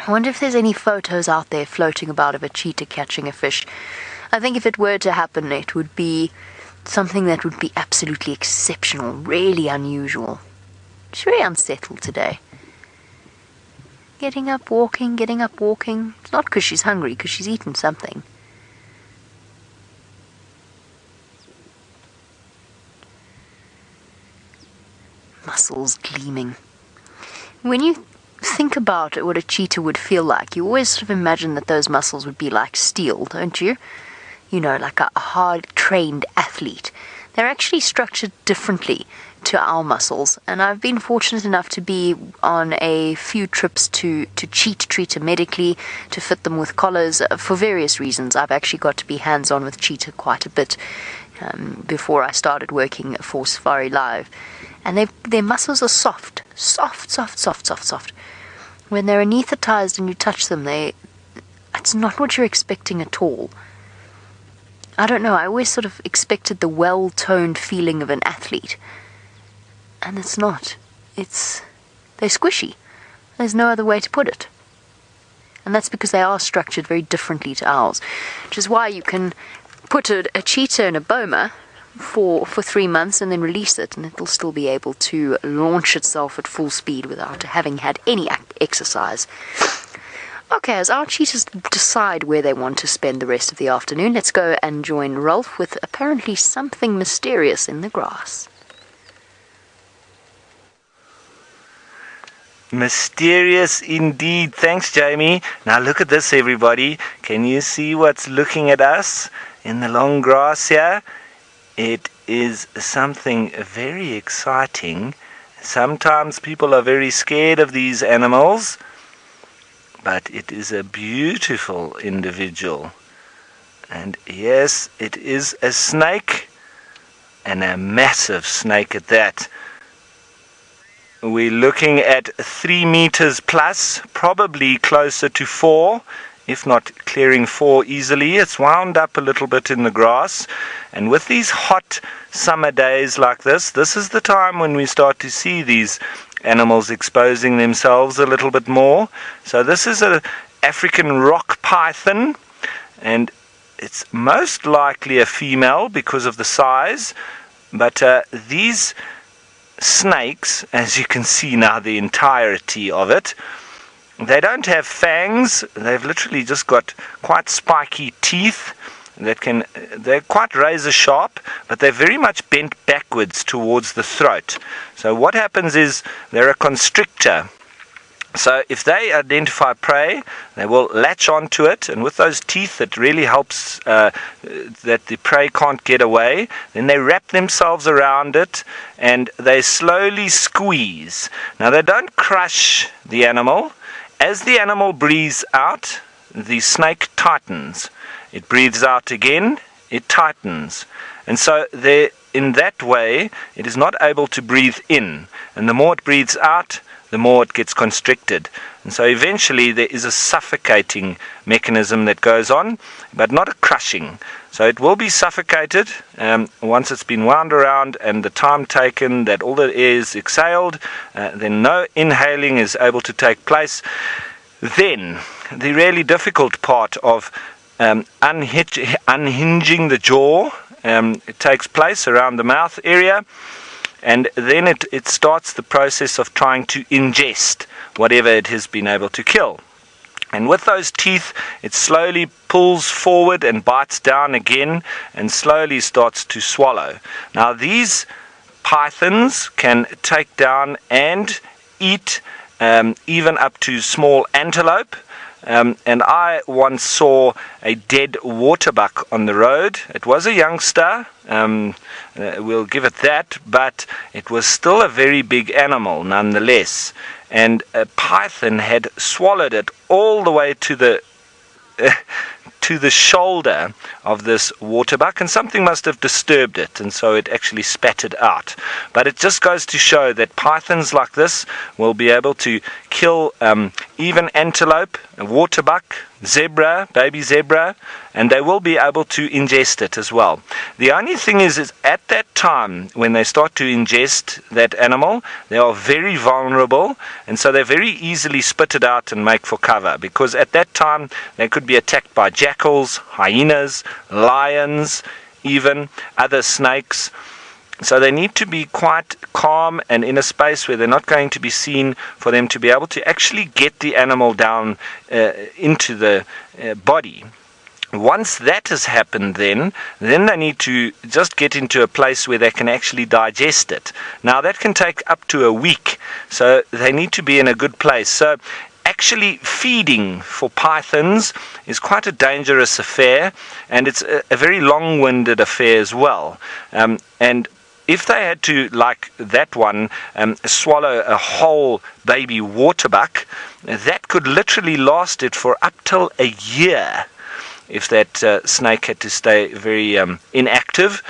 I wonder if there's any photos out there floating about of a cheetah catching a fish. I think if it were to happen, it would be something that would be absolutely exceptional, really unusual. She's very unsettled today. Getting up, walking. It's not because she's hungry, because she's eaten something. Muscles gleaming. When you think about what a cheetah would feel like, you always sort of imagine that those muscles would be like steel, don't you? You know, like a hard-trained athlete. They're actually structured differently to our muscles, and I've been fortunate enough to be on a few trips to Cheetah medically, to fit them with collars for various reasons. I've actually got to be hands-on with Cheetah quite a bit before I started working for Safari Live. And their muscles are soft. When they're anesthetized and you touch them, it's not what you're expecting at all. I don't know, I always sort of expected the well-toned feeling of an athlete. And it's not. They're squishy. There's no other way to put it. And that's because they are structured very differently to ours. Which is why you can put a cheetah in a boma for 3 months and then release it, and it'll still be able to launch itself at full speed without having had any exercise. Okay, as our cheetahs decide where they want to spend the rest of the afternoon, let's go and join Rolf with apparently something mysterious in the grass.
Mysterious indeed. Thanks, Jamie. Now look at this, everybody. Can you see what's looking at us in the long grass here? It is something very exciting. Sometimes people are very scared of these animals, but it is a beautiful individual. And yes, it is a snake, and a massive snake at that. We're looking at 3 meters plus, probably closer to 4, if not clearing 4 easily. It's wound up a little bit in the grass, and with these hot summer days like this is the time when we start to see these animals exposing themselves a little bit more. So this is an African rock python, and it's most likely a female because of the size, but these snakes, as you can see now, the entirety of it, they don't have fangs. They've literally just got quite spiky teeth they're quite razor sharp, but they're very much bent backwards towards the throat. So what happens is they're a constrictor. So if they identify prey, they will latch onto it, and with those teeth it really helps that the prey can't get away. Then they wrap themselves around it and they slowly squeeze. Now they don't crush the animal. As the animal breathes out, the snake tightens. It breathes out again, it tightens. And so in that way, it is not able to breathe in. And the more it breathes out, the more it gets constricted. And so eventually there is a suffocating mechanism that goes on, but not a crushing. So it will be suffocated once it's been wound around and the time taken that all the air is exhaled, then no inhaling is able to take place. Then the really difficult part of unhinging the jaw, it takes place around the mouth area, and then it starts the process of trying to ingest whatever it has been able to kill. And with those teeth, it slowly pulls forward and bites down again and slowly starts to swallow. Now these pythons can take down and eat even up to small antelope. And I once saw a dead waterbuck on the road. It was a youngster, we'll give it that, but it was still a very big animal nonetheless. And a python had swallowed it all the way to the shoulder of this waterbuck, and something must have disturbed it, and so it actually spat it out. But it just goes to show that pythons like this will be able to kill even antelope, waterbuck, zebra, baby zebra, and they will be able to ingest it as well. The only thing is at that time, when they start to ingest that animal, they are very vulnerable, and so they very easily spit it out and make for cover, because at that time they could be attacked by jackals, hyenas, lions, even other snakes. So they need to be quite calm and in a space where they're not going to be seen, for them to be able to actually get the animal down into the body. Once that has happened, then they need to just get into a place where they can actually digest it. Now that can take up to a week, so they need to be in a good place. So actually feeding for pythons is quite a dangerous affair, and it's a very long-winded affair as well. And if they had to, like that one, swallow a whole baby waterbuck, that could literally last it for up till a year if that snake had to stay very inactive.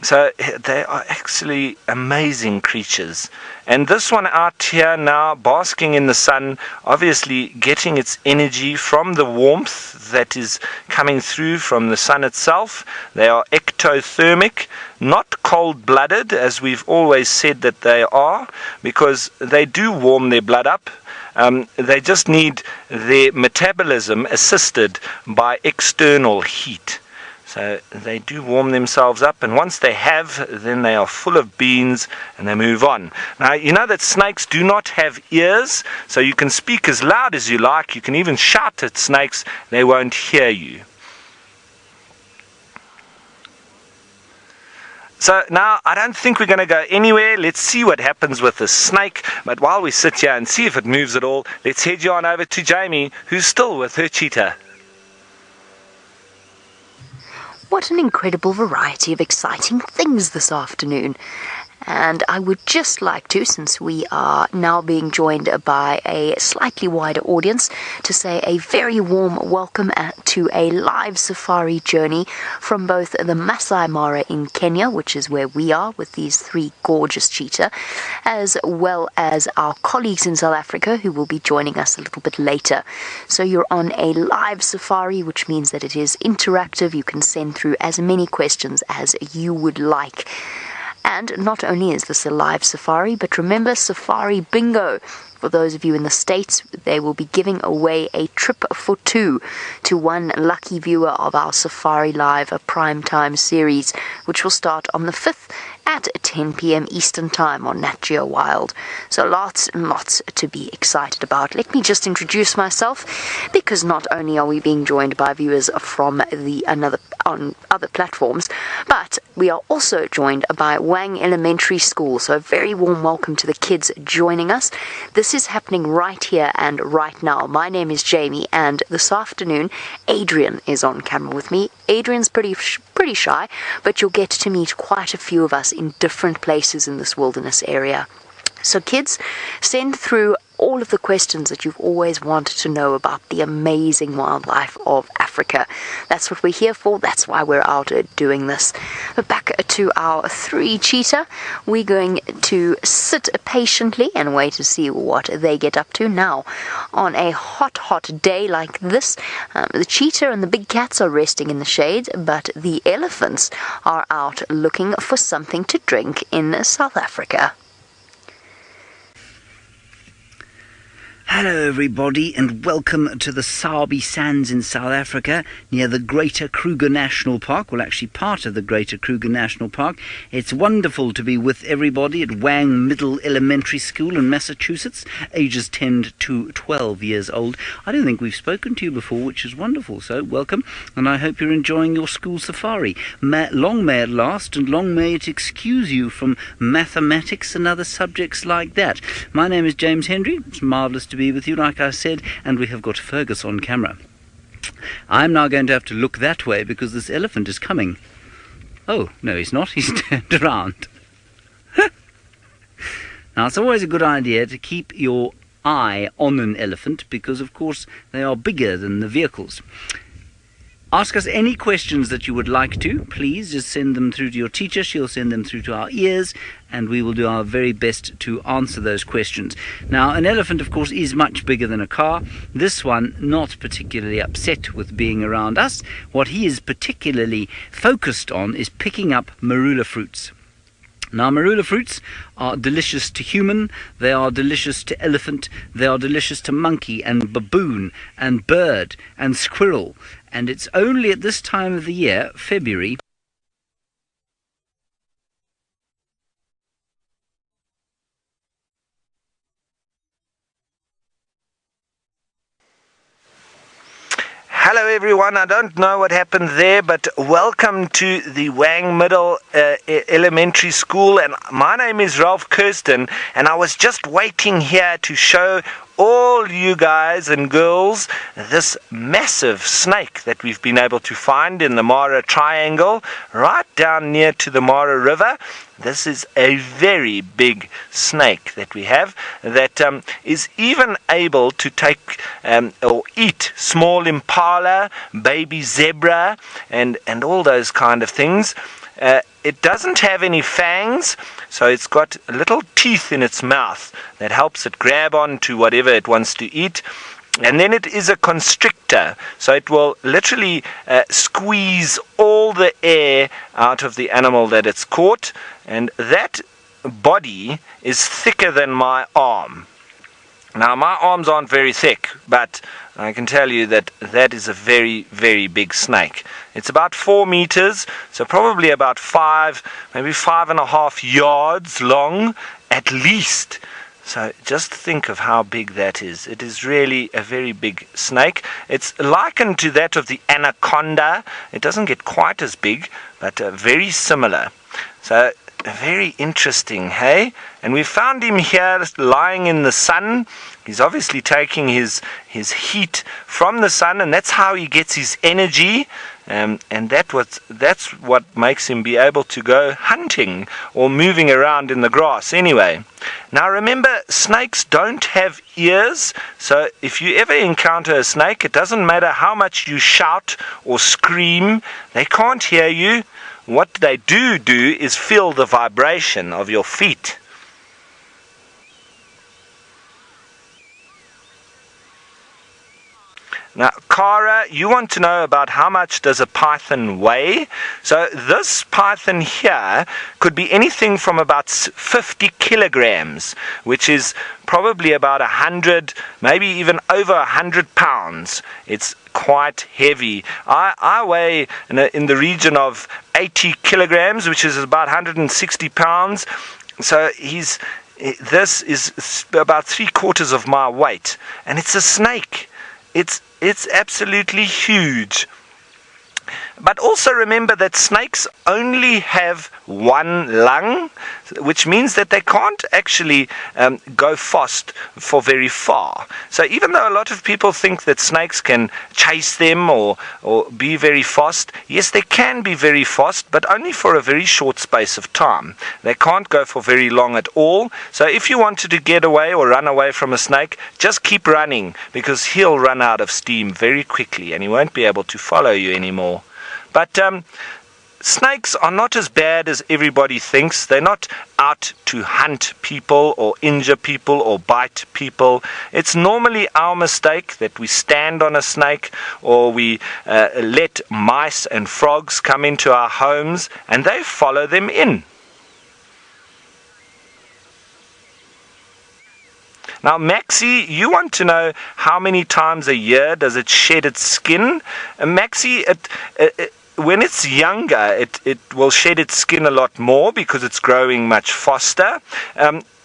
So they are actually amazing creatures. And this one out here now, basking in the sun, obviously getting its energy from the warmth that is coming through from the sun itself. They are ectothermic, not cold-blooded, as we've always said that they are, because they do warm their blood up. They just need their metabolism assisted by external heat. So they do warm themselves up, and once they have, then they are full of beans and they move on. Now, you know that snakes do not have ears, so you can speak as loud as you like. You can even shout at snakes, they won't hear you. So now I don't think we're going to go anywhere. Let's see what happens with the snake. But while we sit here and see if it moves at all, let's head you on over to Jamie, who's still with her cheetah.
What an incredible variety of exciting things this afternoon. And I would just like to, since we are now being joined by a slightly wider audience, to say a very warm welcome to a live safari journey from both the Masai Mara in Kenya, which is where we are with these three gorgeous cheetah, as well as our colleagues in South Africa who will be joining us a little bit later. So you're on a live safari, which means that it is interactive. You can send through as many questions as you would like. And not only is this a live safari, but remember Safari Bingo. For those of you in the States, they will be giving away a trip for two to one lucky viewer of our Safari Live, a primetime series, which will start on the 5th at 10 p.m. Eastern Time on Nat Geo Wild. So lots and lots to be excited about. Let me just introduce myself, because not only are we being joined by viewers from on other platforms, but we are also joined by Wang Elementary School. So a very warm welcome to the kids joining us. This is happening right here and right now. My name is Jamie, and this afternoon Adrian is on camera with me. Adrian's pretty shy, but you'll get to meet quite a few of us in different places in this wilderness area. So kids, send through all of the questions that you've always wanted to know about the amazing wildlife of Africa. That's what we're here for. That's why we're out doing this. But back to our 3 cheetah. We're going to sit patiently and wait to see what they get up to. Now, on a hot day like this, the cheetah and the big cats are resting in the shade, but the elephants are out looking for something to drink in South Africa.
Hello everybody and welcome to the Sabi Sands in South Africa near the Greater Kruger National Park, well actually part of the Greater Kruger National Park. It's wonderful to be with everybody at Wang Middle Elementary School in Massachusetts, ages 10 to 12 years old. I don't think we've spoken to you before, which is wonderful, so welcome, and I hope you're enjoying your school safari. Long may it last, and long may it excuse you from mathematics and other subjects like that. My name is James Hendry. It's marvellous to be with you, like I said, and we have got Fergus on camera. I'm now going to have to look that way because this elephant is coming. Oh, no, he's not. He's turned around. Now, it's always a good idea to keep your eye on an elephant because, of course, they are bigger than the vehicles. Ask us any questions that you would like to. Please just send them through to your teacher. She'll send them through to our ears, and we will do our very best to answer those questions. Now, an elephant, of course, is much bigger than a car. This one, not particularly upset with being around us. What he is particularly focused on is picking up marula fruits. Now, marula fruits are delicious to human, they are delicious to elephant, they are delicious to monkey and baboon and bird and squirrel. And it's only at this time of the year, February,
Hello everyone, I don't know what happened there, but welcome to the Wang Middle Elementary School, and my name is Ralph Kirsten, and I was just waiting here to show all you guys and girls this massive snake that we've been able to find in the Mara Triangle, right down near to the Mara River. This is a very big snake that we have that is even able to take or eat small impala, baby zebra, and all those kind of things. It doesn't have any fangs, so it's got little teeth in its mouth that helps it grab on to whatever it wants to eat. And then it is a constrictor, so it will literally squeeze all the air out of the animal that it's caught, and that body is thicker than my arm. Now, my arms aren't very thick, but I can tell you that that is a very, very big snake. It's about 4 meters, so probably about 5, maybe 5.5 yards long at least. So just think of how big that is. It is really a very big snake. It's likened to that of the anaconda. It doesn't get quite as big, but very similar. So very interesting, hey? And we found him here lying in the sun. He's obviously taking his heat from the sun, and that's how he gets his energy. And that's what makes him be able to go hunting or moving around in the grass anyway. Now remember, snakes don't have ears, so if you ever encounter a snake, it doesn't matter how much you shout or scream, they can't hear you. What they do is feel the vibration of your feet. Now, Cara, you want to know about how much does a python weigh? So this python here could be anything from about 50 kilograms, which is probably about 100, maybe even over 100 pounds. It's quite heavy. I weigh in the region of 80 kilograms, which is about 160 pounds. So this is about 3/4 of my weight, and it's a snake. It's absolutely huge. But also remember that snakes only have one lung, which means that they can't actually go fast for very far. So even though a lot of people think that snakes can chase them or be very fast, yes, they can be very fast, but only for a very short space of time. They can't go for very long at all. So if you wanted to get away or run away from a snake, just keep running, because he'll run out of steam very quickly and he won't be able to follow you anymore. But snakes are not as bad as everybody thinks. They're not out to hunt people or injure people or bite people. It's normally our mistake that we stand on a snake, or we let mice and frogs come into our homes and they follow them in. Now, Maxie, you want to know how many times a year does it shed its skin? Maxie, when it's younger, it will shed its skin a lot more because it's growing much faster.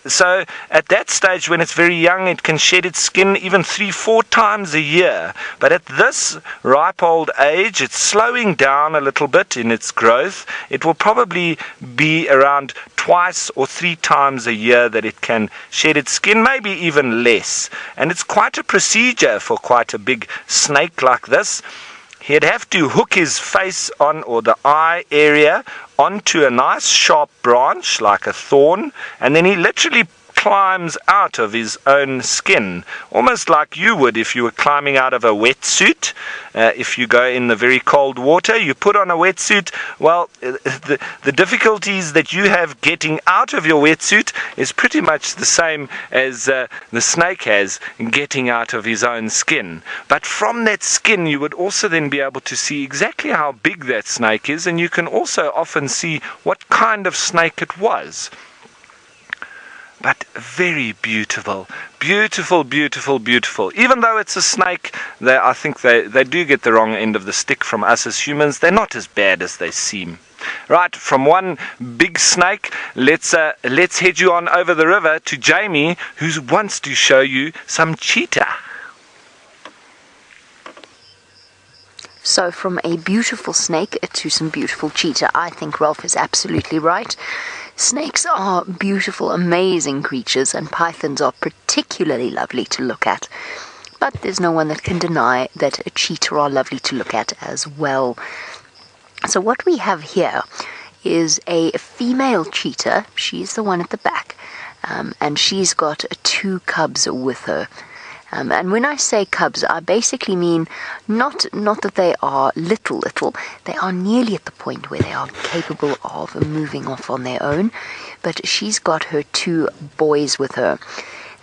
So at that stage, when it's very young, it can shed its skin even 3-4 times a year. But at this ripe old age, it's slowing down a little bit in its growth. It will probably be around 2 or 3 times a year that it can shed its skin, maybe even less. And it's quite a procedure for quite a big snake like this. He'd have to hook his face on, or the eye area, onto a nice sharp branch like a thorn, and then he literally climbs out of his own skin, almost like you would if you were climbing out of a wetsuit. If you go in the very cold water, you put on a wetsuit. Well, the difficulties that you have getting out of your wetsuit is pretty much the same as the snake has getting out of his own skin. But from that skin, you would also then be able to see exactly how big that snake is, and you can also often see what kind of snake it was. But very beautiful. Beautiful, beautiful, beautiful. Even though it's a snake, I think they do get the wrong end of the stick from us as humans. They're not as bad as they seem. Right, from one big snake, let's head you on over the river to Jamie, who wants to show you some cheetah.
So from a beautiful snake to some beautiful cheetah. I think Ralph is absolutely right. Snakes are beautiful, amazing creatures, and pythons are particularly lovely to look at. But there's no one that can deny that a cheetah are lovely to look at as well. So what we have here is a female cheetah. She's the one at the back, and she's got 2 cubs with her. And when I say cubs, I basically mean not that they are little, they are nearly at the point where they are capable of moving off on their own, but she's got her 2 boys with her.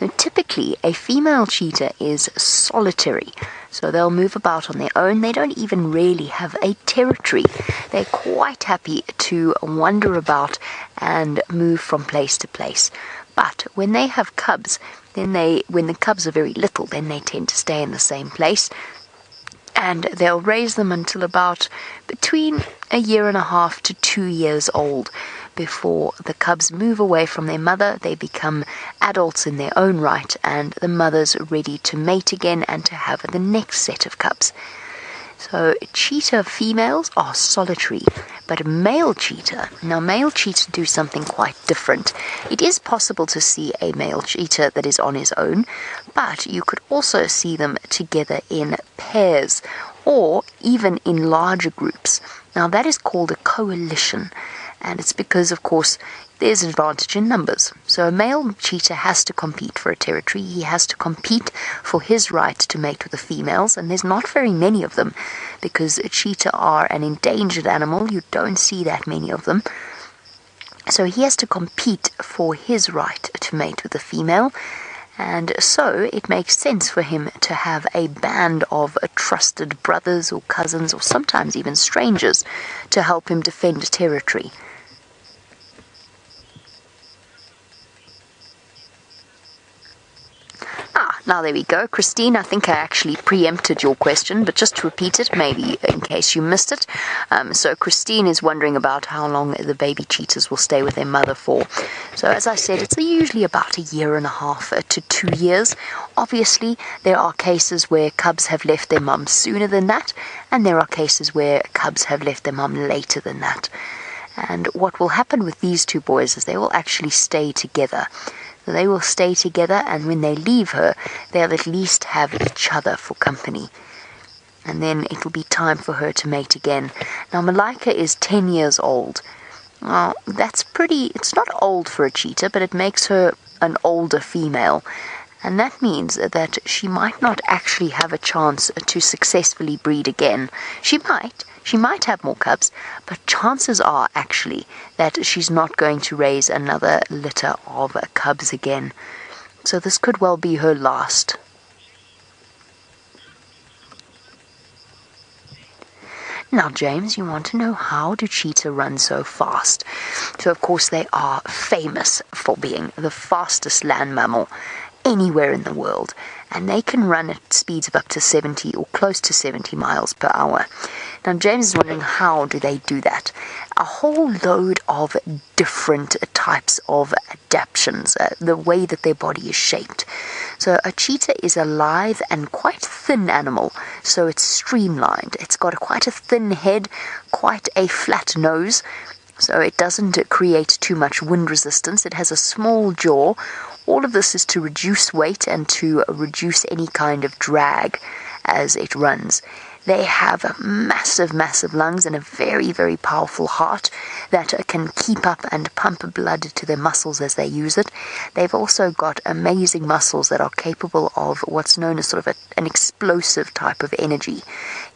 Now, typically, a female cheetah is solitary, so they'll move about on their own. They don't even really have a territory. They're quite happy to wander about and move from place to place. But when they have cubs, when the cubs are very little, then they tend to stay in the same place, and they'll raise them until about between 1.5 to 2 years old before the cubs move away from their mother. They become adults in their own right, and the mother's ready to mate again and to have the next set of cubs. So cheetah females are solitary, but male cheetah do something quite different. It is possible to see a male cheetah that is on his own, but you could also see them together in pairs or even in larger groups. Now that is called a coalition, and it's because, of course, there's an advantage in numbers. So a male cheetah has to compete for a territory. He has to compete for his right to mate with the females, and there's not very many of them because cheetah are an endangered animal. You don't see that many of them. So he has to compete for his right to mate with the female, and so it makes sense for him to have a band of trusted brothers or cousins or sometimes even strangers to help him defend territory. Now there we go. Christine, I think I actually preempted your question, but just to repeat it, maybe in case you missed it. So Christine is wondering about how long the baby cheetahs will stay with their mother for. So as I said, it's usually about 1.5 to 2 years. Obviously, there are cases where cubs have left their mum sooner than that, and there are cases where cubs have left their mum later than that. And what will happen with these two boys is they will actually stay together. They will stay together, and when they leave her, they'll at least have each other for company. And then it'll be time for her to mate again. Now, Malika is 10 years old. Well, it's not old for a cheetah, but it makes her an older female. And that means that she might not actually have a chance to successfully breed again. She might have more cubs, but chances are actually that she's not going to raise another litter of cubs again. So this could well be her last. Now, James, you want to know how do cheetah run so fast? So, of course, they are famous for being the fastest land mammal anywhere in the world, and they can run at speeds of up to 70 or close to 70 miles per hour. Now, James is wondering, how do they do that? A whole load of different types of adaptations, the way that their body is shaped. So a cheetah is a lithe and quite thin animal, so it's streamlined. It's got quite a thin head, quite a flat nose, so it doesn't create too much wind resistance. It has a small jaw. All of this is to reduce weight and to reduce any kind of drag as it runs. They have massive, massive lungs and a very, very powerful heart that can keep up and pump blood to their muscles as they use it. They've also got amazing muscles that are capable of what's known as sort of an explosive type of energy.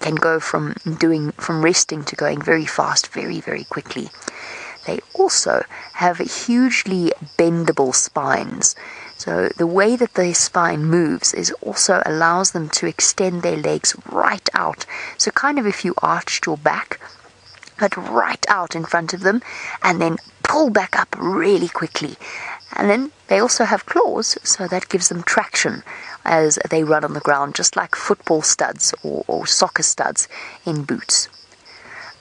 Can go from resting to going very fast, very, very quickly. They also have hugely bendable spines. So the way that their spine moves also allows them to extend their legs right out. So kind of if you arched your back, but right out in front of them, and then pull back up really quickly. And then they also have claws, so that gives them traction as they run on the ground, just like football studs or soccer studs in boots.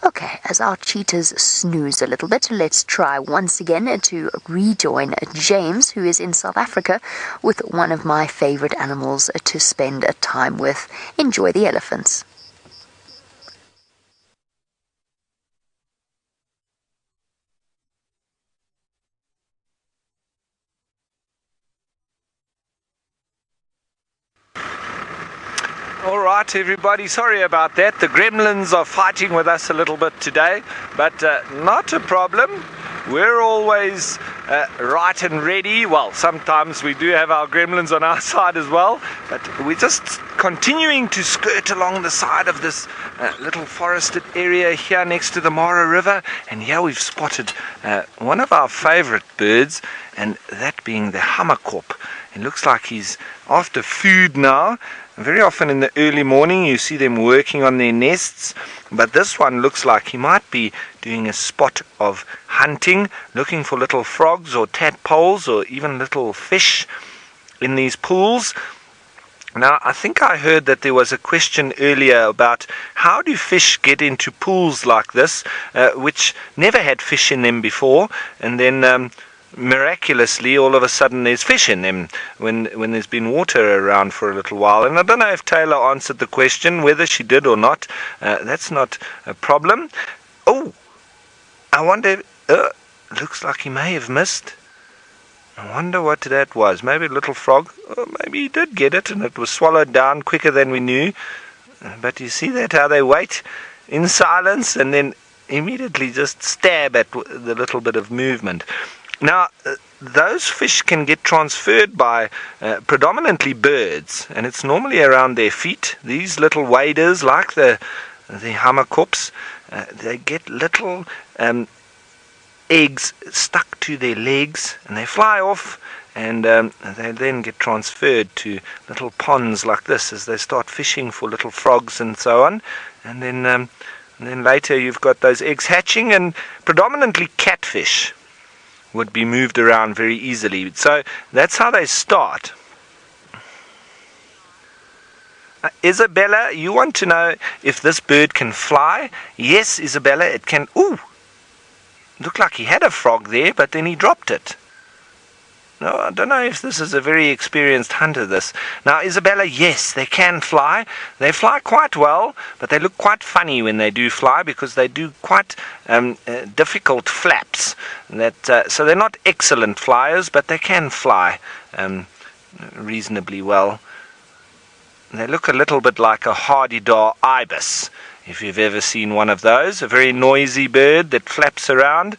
Okay, as our cheetahs snooze a little bit, let's try once again to rejoin James, who is in South Africa, with one of my favorite animals to spend time with. Enjoy the elephants.
All right, everybody, sorry about that. The gremlins are fighting with us a little bit today, but not a problem. We're always right and ready. Well, sometimes we do have our gremlins on our side as well, but we're just continuing to skirt along the side of this little forested area here next to the Mara River, and here we've spotted one of our favorite birds, and that being the Hammerkop. It looks like he's after food now. Very often in the early morning you see them working on their nests, but this one looks like he might be doing a spot of hunting, looking for little frogs or tadpoles or even little fish in these pools. Now, I think I heard that there was a question earlier about how do fish get into pools like this, which never had fish in them before, and then miraculously all of a sudden there's fish in them when there's been water around for a little while. And I don't know if Taylor answered the question, whether she did or not. That's not a problem. Oh, I wonder, looks like he may have missed. I wonder what that was. Maybe a little frog. Or maybe he did get it and it was swallowed down quicker than we knew. But you see that, how they wait in silence and then immediately just stab at the little bit of movement. Now, those fish can get transferred by predominantly birds, and it's normally around their feet. These little waders, like the Hammerkops, they get little eggs stuck to their legs, and they fly off, and they then get transferred to little ponds like this as they start fishing for little frogs and so on. And then later you've got those eggs hatching, and predominantly catfish would be moved around very easily. So that's how they start. Isabella, you want to know if this bird can fly? Yes, Isabella, it can. Ooh! Looked like he had a frog there, but then he dropped it. No, I don't know if this is a very experienced hunter, this. Now, Isabella, yes, they can fly. They fly quite well, but they look quite funny when they do fly because they do quite difficult flaps. So they're not excellent flyers, but they can fly reasonably well. They look a little bit like a hardy-dar ibis, if you've ever seen one of those. A very noisy bird that flaps around.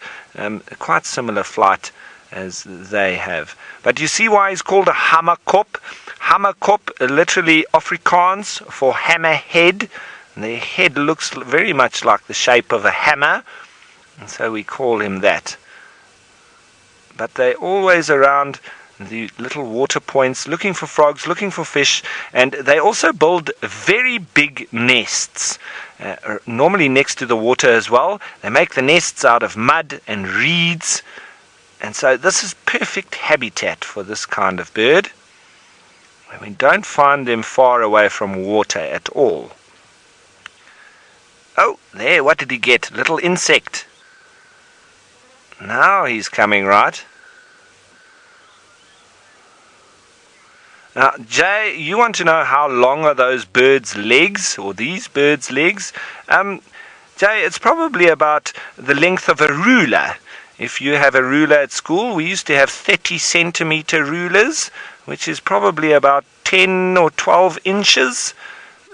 Quite similar flight as they have. But you see why he's called a Hammerkop? Hammerkop, literally Afrikaans for hammerhead. And their head looks very much like the shape of a hammer, and so we call him that. But they're always around the little water points, looking for frogs, looking for fish, and they also build very big nests, normally next to the water as well. They make the nests out of mud and reeds, and so this is perfect habitat for this kind of bird. We don't find them far away from water at all. Oh, there, what did he get? Little insect. Now he's coming right. Now, Jay, you want to know how long are those birds' legs, or these birds' legs? Jay, it's probably about the length of a ruler. If you have a ruler at school, we used to have 30-centimeter rulers, which is probably about 10 or 12 inches.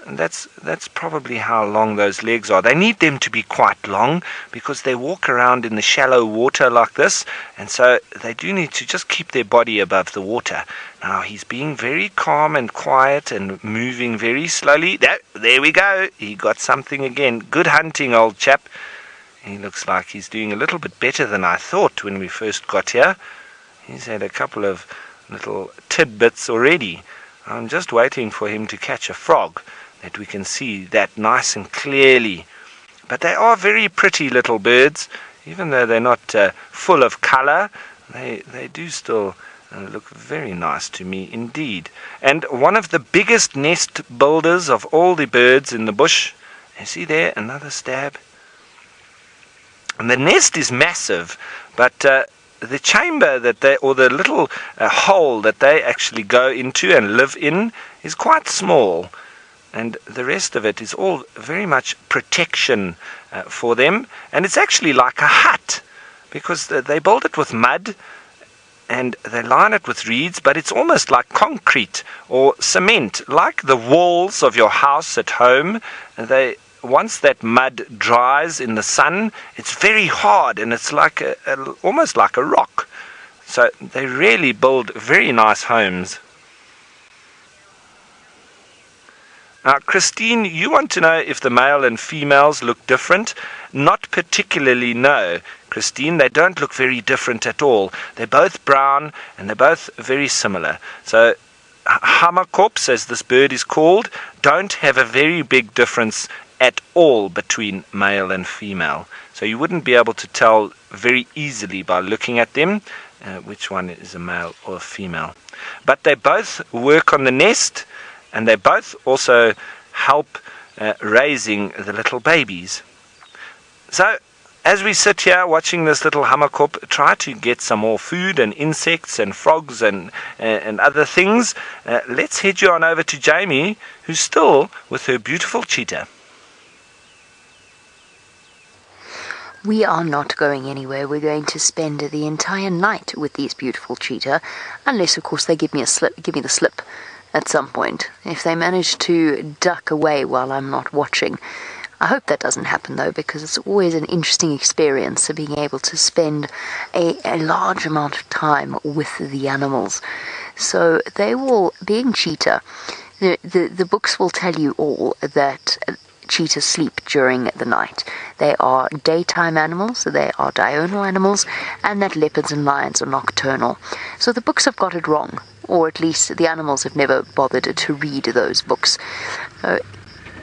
And that's probably how long those legs are. They need them to be quite long because they walk around in the shallow water like this, and so they do need to just keep their body above the water. Now he's being very calm and quiet and moving very slowly. There we go. He got something again. Good hunting, old chap. He looks like he's doing a little bit better than I thought when we first got here. He's had a couple of little tidbits already. I'm just waiting for him to catch a frog, that we can see that nice and clearly. But they are very pretty little birds. Even though they're not full of color, they do still look very nice to me indeed. And one of the biggest nest builders of all the birds in the bush, you see there, another stab. And the nest is massive, but the chamber that they, or the little hole that they actually go into and live in, is quite small. And the rest of it is all very much protection for them. And it's actually like a hut, because they build it with mud and they line it with reeds, but it's almost like concrete or cement, like the walls of your house at home. Once that mud dries in the sun, it's very hard and it's like almost like a rock. So they really build very nice homes. Now, Christine, you want to know if the male and females look different? Not particularly, no. Christine, they don't look very different at all. They're both brown and they're both very similar. So Hammerkops, as this bird is called, don't have a very big difference at all between male and female. So you wouldn't be able to tell very easily by looking at them which one is a male or a female. But they both work on the nest, and they both also help raising the little babies. So as we sit here watching this little Hammerkop try to get some more food and insects and frogs and other things, let's head you on over to Jamie, who's still with her beautiful cheetah.
We are not going anywhere. We're going to spend the entire night with these beautiful cheetah, unless of course they give me the slip at some point. If they manage to duck away while I'm not watching. I hope that doesn't happen though, because it's always an interesting experience of being able to spend a large amount of time with the animals. So they will, being cheetah, the books will tell you all that cheetahs sleep during the night. They are daytime animals, they are diurnal animals, and that leopards and lions are nocturnal. So the books have got it wrong, or at least the animals have never bothered to read those books.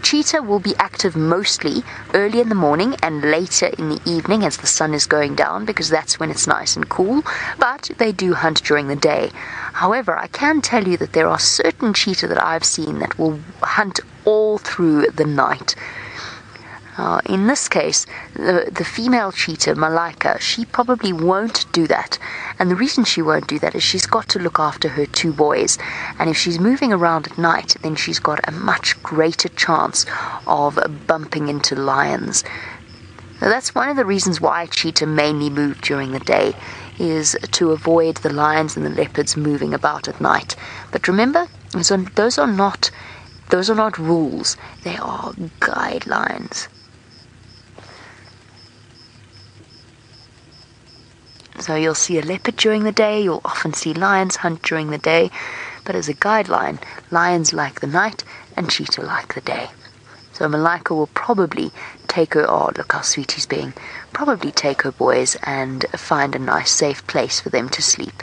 cheetah will be active mostly early in the morning and later in the evening as the sun is going down, because that's when it's nice and cool, but they do hunt during the day. However, I can tell you that there are certain cheetah that I've seen that will hunt all through the night. In this case, the female cheetah, Malika, she probably won't do that. And the reason she won't do that is she's got to look after her 2 boys. And if she's moving around at night, then she's got a much greater chance of bumping into lions. Now, that's one of the reasons why cheetah mainly move during the day, is to avoid the lions and the leopards moving about at night. But remember, those are not rules. They are guidelines. So you'll see a leopard during the day, you'll often see lions hunt during the day, but as a guideline, lions like the night and cheetah like the day. So Malika will probably take her, oh look how sweet he's being, probably take her boys and find a nice safe place for them to sleep.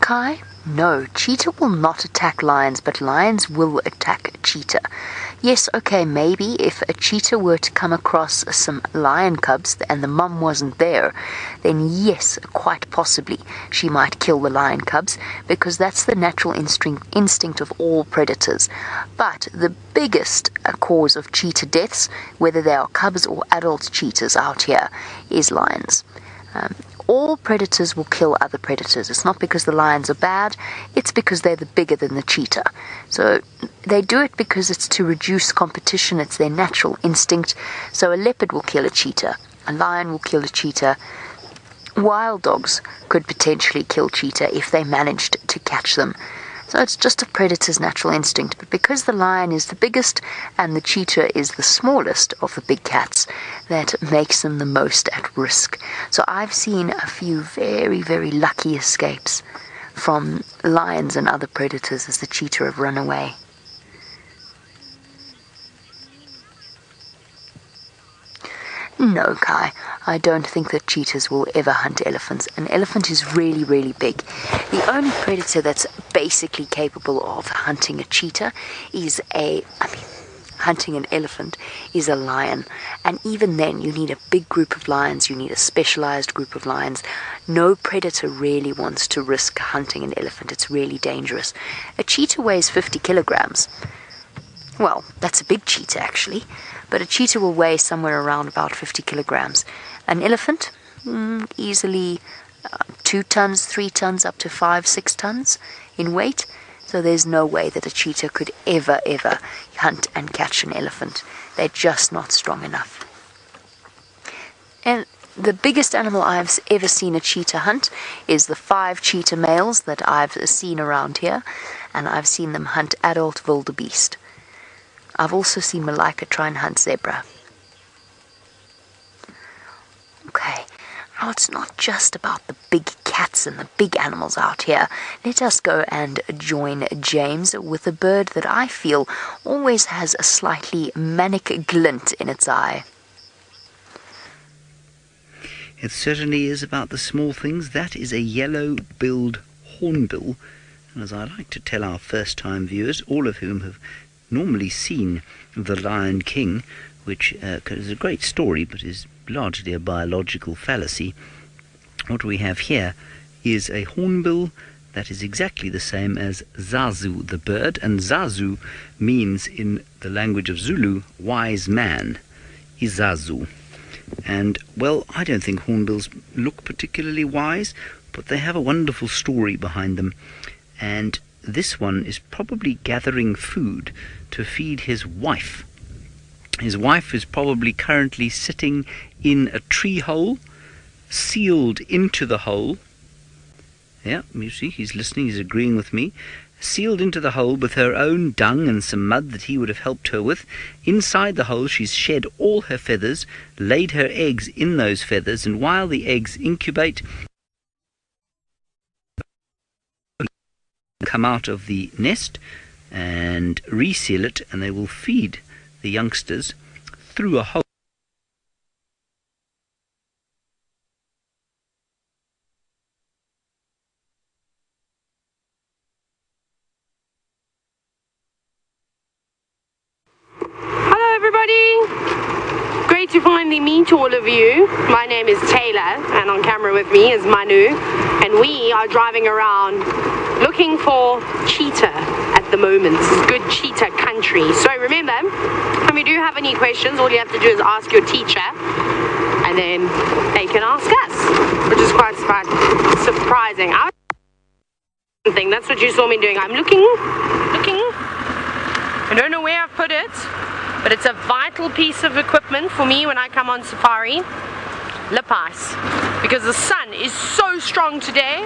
Kai? No, cheetah will not attack lions, but lions will attack cheetah. Yes, okay, maybe if a cheetah were to come across some lion cubs and the mum wasn't there, then yes, quite possibly she might kill the lion cubs, because that's the natural instinct of all predators. But the biggest cause of cheetah deaths, whether they are cubs or adult cheetahs out here, is lions. All predators will kill other predators. It's not because the lions are bad, it's because they're bigger than the cheetah. So they do it because it's to reduce competition, it's their natural instinct. So a leopard will kill a cheetah, a lion will kill a cheetah. Wild dogs could potentially kill cheetah if they managed to catch them. So it's just a predator's natural instinct. But because the lion is the biggest and the cheetah is the smallest of the big cats, that makes them the most at risk. So I've seen a few very, very lucky escapes from lions and other predators as the cheetah have run away. No, Kai, I don't think that cheetahs will ever hunt elephants. An elephant is really, really big. The only predator that's basically capable of hunting a cheetah is hunting an elephant is a lion. And even then, you need a big group of lions, you need a specialized group of lions. No predator really wants to risk hunting an elephant. It's really dangerous. A cheetah weighs 50 kilograms. Well, that's a big cheetah, actually. But a cheetah will weigh somewhere around about 50 kilograms. An elephant, easily 2 tons, 3 tons, up to 5, 6 tons in weight. So there's no way that a cheetah could ever hunt and catch an elephant. They're just not strong enough. And the biggest animal I've ever seen a cheetah hunt is the 5 cheetah males that I've seen around here. And I've seen them hunt adult wildebeest. I've also seen Malika try and hunt zebra. Okay, now it's not just about the big cats and the big animals out here. Let us go and join James with a bird that I feel always has a slightly manic glint in its eye.
It certainly is about the small things. That is a yellow-billed hornbill. And as I like to tell our first-time viewers, all of whom have normally seen The Lion King, which is a great story but is largely a biological fallacy, what we have here is a hornbill that is exactly the same as Zazu the bird, and Zazu means in the language of Zulu wise man, Izazu. And well, I don't think hornbills look particularly wise, but they have a wonderful story behind them. And this one is probably gathering food to feed his wife. His wife is probably currently sitting in a tree hole, sealed into the hole. Yeah, you see, he's listening, he's agreeing with me. Sealed into the hole with her own dung and some mud that he would have helped her with. Inside the hole she's shed all her feathers, laid her eggs in those feathers, and while the eggs incubate, come out of the nest and reseal it, and they will feed the youngsters through a hole.
introducing me to all of you, my name is Taylor, and on camera with me is Manu, and we are driving around looking for cheetah at the moment. This is good cheetah country. So remember, if you do have any questions, all you have to do is ask your teacher, and then they can ask us, which is quite surprising. That's what you saw me doing. I'm looking. I don't know where I've put it, but it's a vital piece of equipment for me when I come on safari. Lip ice, because the sun is so strong today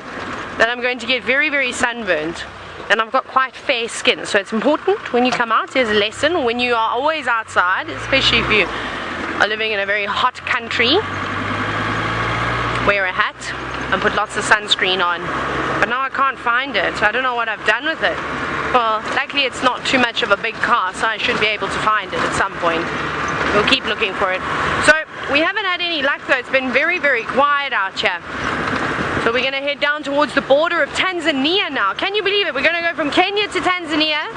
that I'm going to get very, very sunburned, and I've got quite fair skin, so it's important when you come out. Here's a lesson: when you are always outside, especially if you are living in a very hot country, wear a hat and put lots of sunscreen on. But now I can't find it. I don't know what I've done with it. Well, luckily it's not too much of a big car, so I should be able to find it at some point. We'll keep looking for it. So we haven't had any luck though. It's been very, very quiet out here. So we're going to head down towards the border of Tanzania now. Can you believe it? We're going to go from Kenya to Tanzania.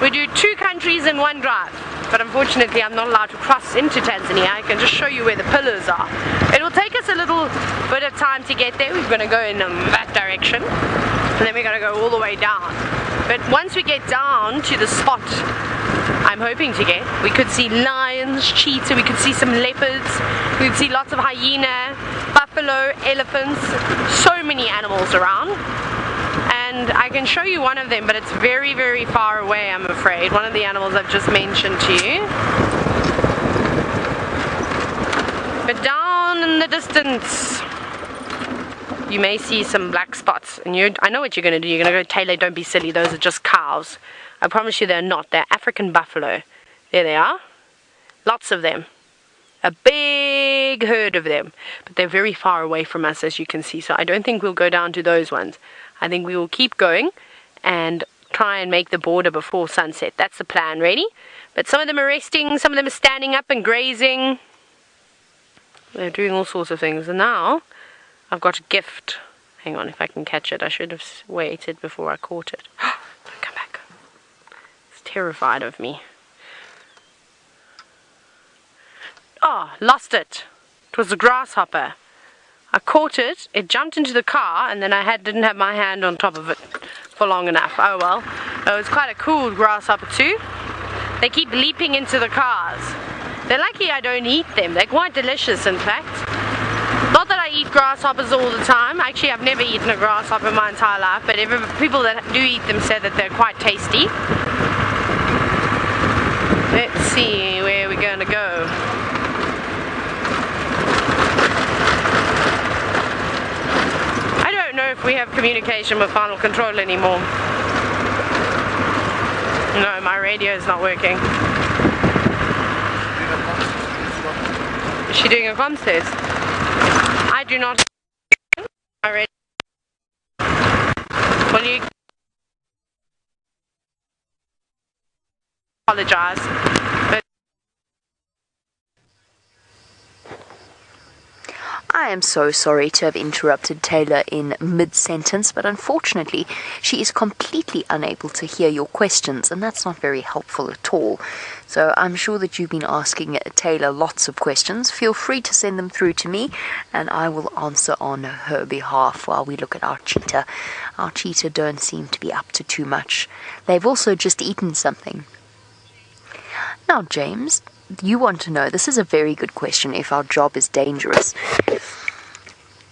We do 2 countries in one drive. But unfortunately I'm not allowed to cross into Tanzania. I can just show you where the pillars are. It will take us a little bit of time to get there. We're going to go in that direction, and then we're going to go all the way down. But once we get down to the spot I'm hoping to get, we could see lions, cheetah, we could see some leopards, we could see lots of hyena, buffalo, elephants, so many animals around. And I can show you one of them, but it's very, very far away, I'm afraid. One of the animals I've just mentioned to you. But down in the distance, you may see some black spots. And I know what you're going to do. You're going to go, Taylor, don't be silly. Those are just cows. I promise you they're not. They're African buffalo. There they are. Lots of them. A big herd of them. But they're very far away from us, as you can see. So I don't think we'll go down to those ones. I think we will keep going and try and make the border before sunset. That's the plan. Ready? But some of them are resting. Some of them are standing up and grazing. They're doing all sorts of things. And now I've got a gift. Hang on, if I can catch it. I should have waited before I caught it. Don't come back. It's terrified of me. Oh, lost it. It was a grasshopper. I caught it, it jumped into the car, and then I didn't have my hand on top of it for long enough. Oh well. It was quite a cool grasshopper too. They keep leaping into the cars. They're lucky I don't eat them. They're quite delicious, in fact. Not that I eat grasshoppers all the time. Actually, I've never eaten a grasshopper in my entire life, but people that do eat them say that they're quite tasty. Let's see where we're going to go. I don't know if we have communication with Final Control anymore. No, my radio is not working. Is she doing a comm test? I do not have my radio. Will you apologize? But
I am so sorry to have interrupted Taylor in mid-sentence, but unfortunately she is completely unable to hear your questions, and that's not very helpful at all. So I'm sure that you've been asking Taylor lots of questions. Feel free to send them through to me, and I will answer on her behalf while we look at our cheetah. Our cheetah don't seem to be up to too much. They've also just eaten something. Now, James, you want to know, this is a very good question, if our job is dangerous.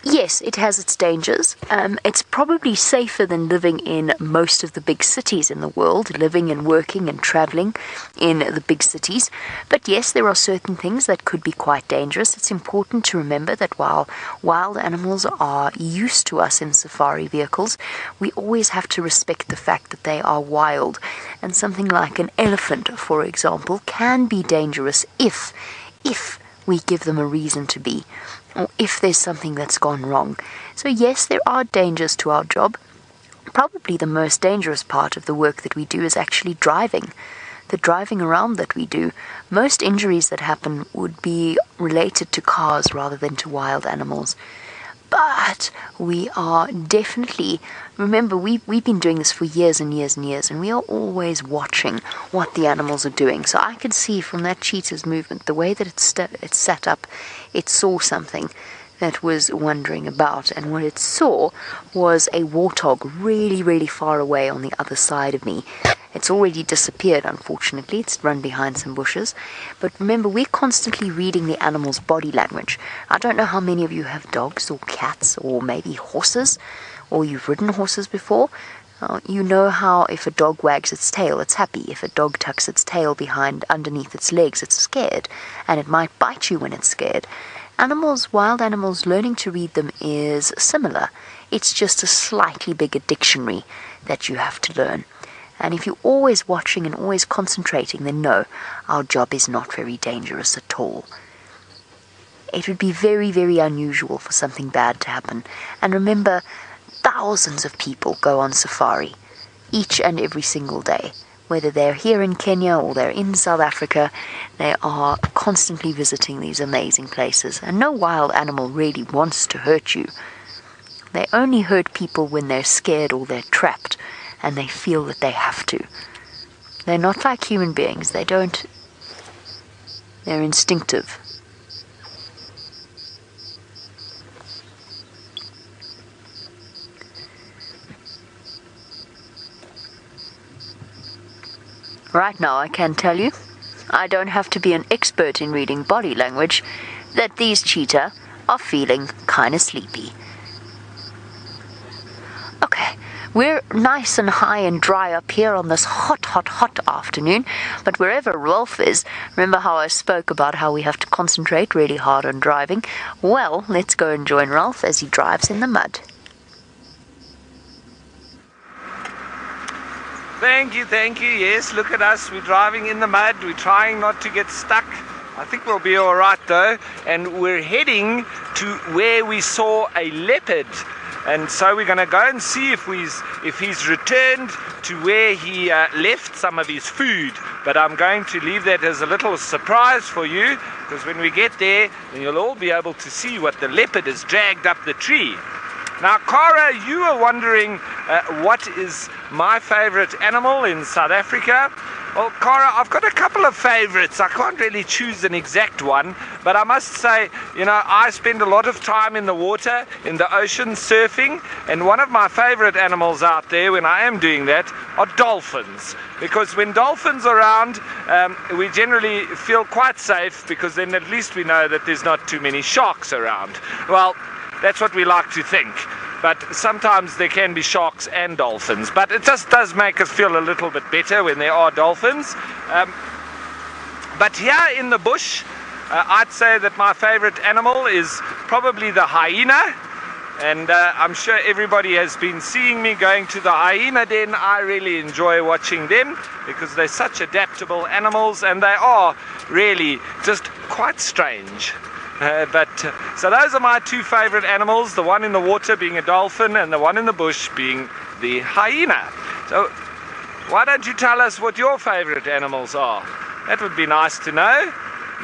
Yes, it has its dangers. It's probably safer than living in most of the big cities in the world, living and working and traveling in the big cities. But yes, there are certain things that could be quite dangerous. It's important to remember that while wild animals are used to us in safari vehicles, we always have to respect the fact that they are wild. And something like an elephant, for example, can be dangerous if we give them a reason to be, or if there's something that's gone wrong. So yes, there are dangers to our job. Probably the most dangerous part of the work that we do is actually driving. The driving around that we do. Most injuries that happen would be related to cars rather than to wild animals. But we are definitely, remember, we've been doing this for years and years and years, and we are always watching what the animals are doing. So I could see from that cheetah's movement, the way that it sat up, it saw something that was wandering about, and what it saw was a warthog really, really far away on the other side of me. It's already disappeared, unfortunately. It's run behind some bushes. But remember, we're constantly reading the animal's body language. I don't know how many of you have dogs or cats or maybe horses, or you've ridden horses before. You know how if a dog wags its tail, it's happy. If a dog tucks its tail underneath its legs, it's scared, and it might bite you when it's scared. Wild animals, learning to read them is similar. It's just a slightly bigger dictionary that you have to learn. And if you're always watching and always concentrating, then no, our job is not very dangerous at all. It would be very, very unusual for something bad to happen. And remember, thousands of people go on safari each and every single day. Whether they're here in Kenya or they're in South Africa, they are constantly visiting these amazing places. And no wild animal really wants to hurt you. They only hurt people when they're scared or they're trapped, and they feel that they have to. They're not like human beings. They're instinctive. Right now, I can tell you, I don't have to be an expert in reading body language, that these cheetah are feeling kind of sleepy. Okay, we're nice and high and dry up here on this hot, hot, hot afternoon, but wherever Rolf is, remember how I spoke about how we have to concentrate really hard on driving? Well, let's go and join Rolf as he drives in the mud.
Thank you. Yes, look at us. We're driving in the mud. We're trying not to get stuck. I think we'll be all right though. And we're heading to where we saw a leopard. And so we're going to go and see if he's returned to where he left some of his food. But I'm going to leave that as a little surprise for you, because when we get there, then you'll all be able to see what the leopard has dragged up the tree. Now, Cara, you were wondering what is my favorite animal in South Africa. Well, Cara, I've got a couple of favorites. I can't really choose an exact one, but I must say, I spend a lot of time in the water, in the ocean, surfing, and one of my favorite animals out there when I am doing that are dolphins. Because when dolphins are around, we generally feel quite safe, because then at least we know that there's not too many sharks around. Well, that's what we like to think. But sometimes there can be sharks and dolphins. But it just does make us feel a little bit better when there are dolphins. But here in the bush, I'd say that my favorite animal is probably the hyena. And I'm sure everybody has been seeing me going to the hyena den. I really enjoy watching them because they're such adaptable animals, and they are really just quite strange. So those are my two favorite animals, the one in the water being a dolphin and the one in the bush being the hyena. So why don't you tell us what your favorite animals are? That would be nice to know.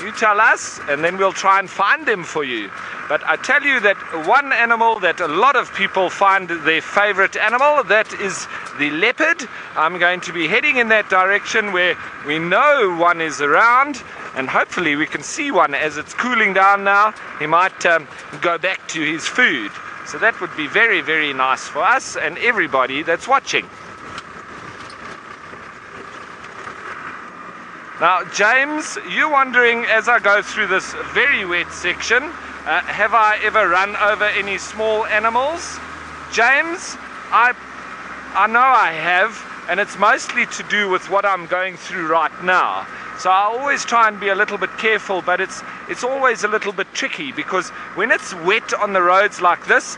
You tell us, and then we'll try and find them for you. But I tell you that one animal that a lot of people find their favorite animal, that is the leopard. I'm going to be heading in that direction where we know one is around, and hopefully we can see one as it's cooling down now. He might go back to his food. So that would be very, very nice for us and everybody that's watching. Now, James, you're wondering, as I go through this very wet section, have I ever run over any small animals? James, I know I have, and it's mostly to do with what I'm going through right now. So I always try and be a little bit careful, but it's always a little bit tricky, because when it's wet on the roads like this,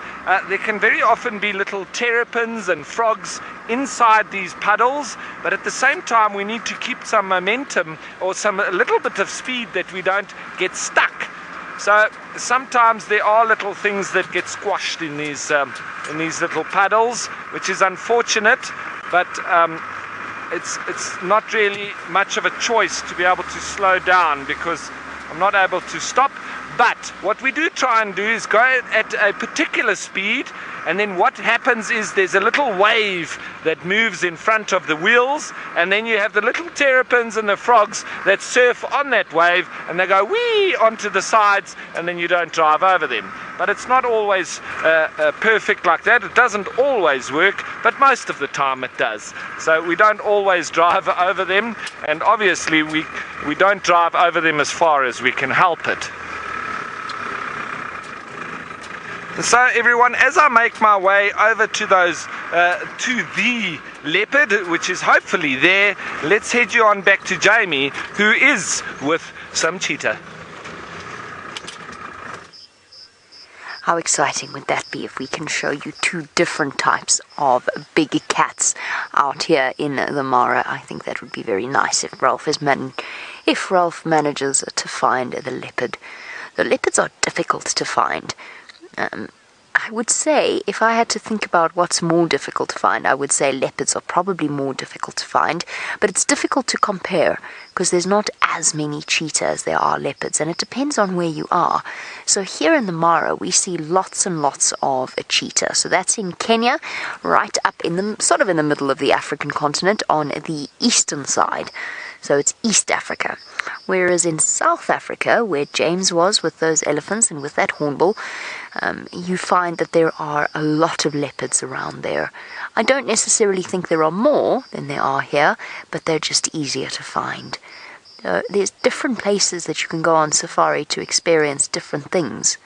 there can very often be little terrapins and frogs inside these puddles, but at the same time we need to keep some momentum or a little bit of speed that we don't get stuck. So sometimes there are little things that get squashed in these little puddles, which is unfortunate, but it's not really much of a choice to be able to slow down, because I'm not able to stop. But what we do try and do is go at a particular speed, and then what happens is there's a little wave that moves in front of the wheels, and then you have the little terrapins and the frogs that surf on that wave, and they go wee onto the sides, and then you don't drive over them. But it's not always perfect like that. It doesn't always work, but most of the time it does. So we don't always drive over them, and obviously we don't drive over them as far as we can help it. So everyone, as I make my way over to the leopard, which is hopefully there, let's head you on back to Jamie, who is with some cheetah.
How exciting would that be if we can show you two different types of big cats out here in the Mara? I think that would be very nice if Ralph manages to find the leopard. The leopards are difficult to find. I would say, if I had to think about what's more difficult to find, I would say leopards are probably more difficult to find, but it's difficult to compare because there's not as many cheetah as there are leopards, and it depends on where you are. So here in the Mara, we see lots and lots of cheetah. So that's in Kenya, right up in the middle of the African continent on the eastern side. So it's East Africa. Whereas in South Africa, where James was with those elephants and with that hornbill, you find that there are a lot of leopards around there. I don't necessarily think there are more than there are here, but they're just easier to find. There's different places that you can go on safari to experience different things.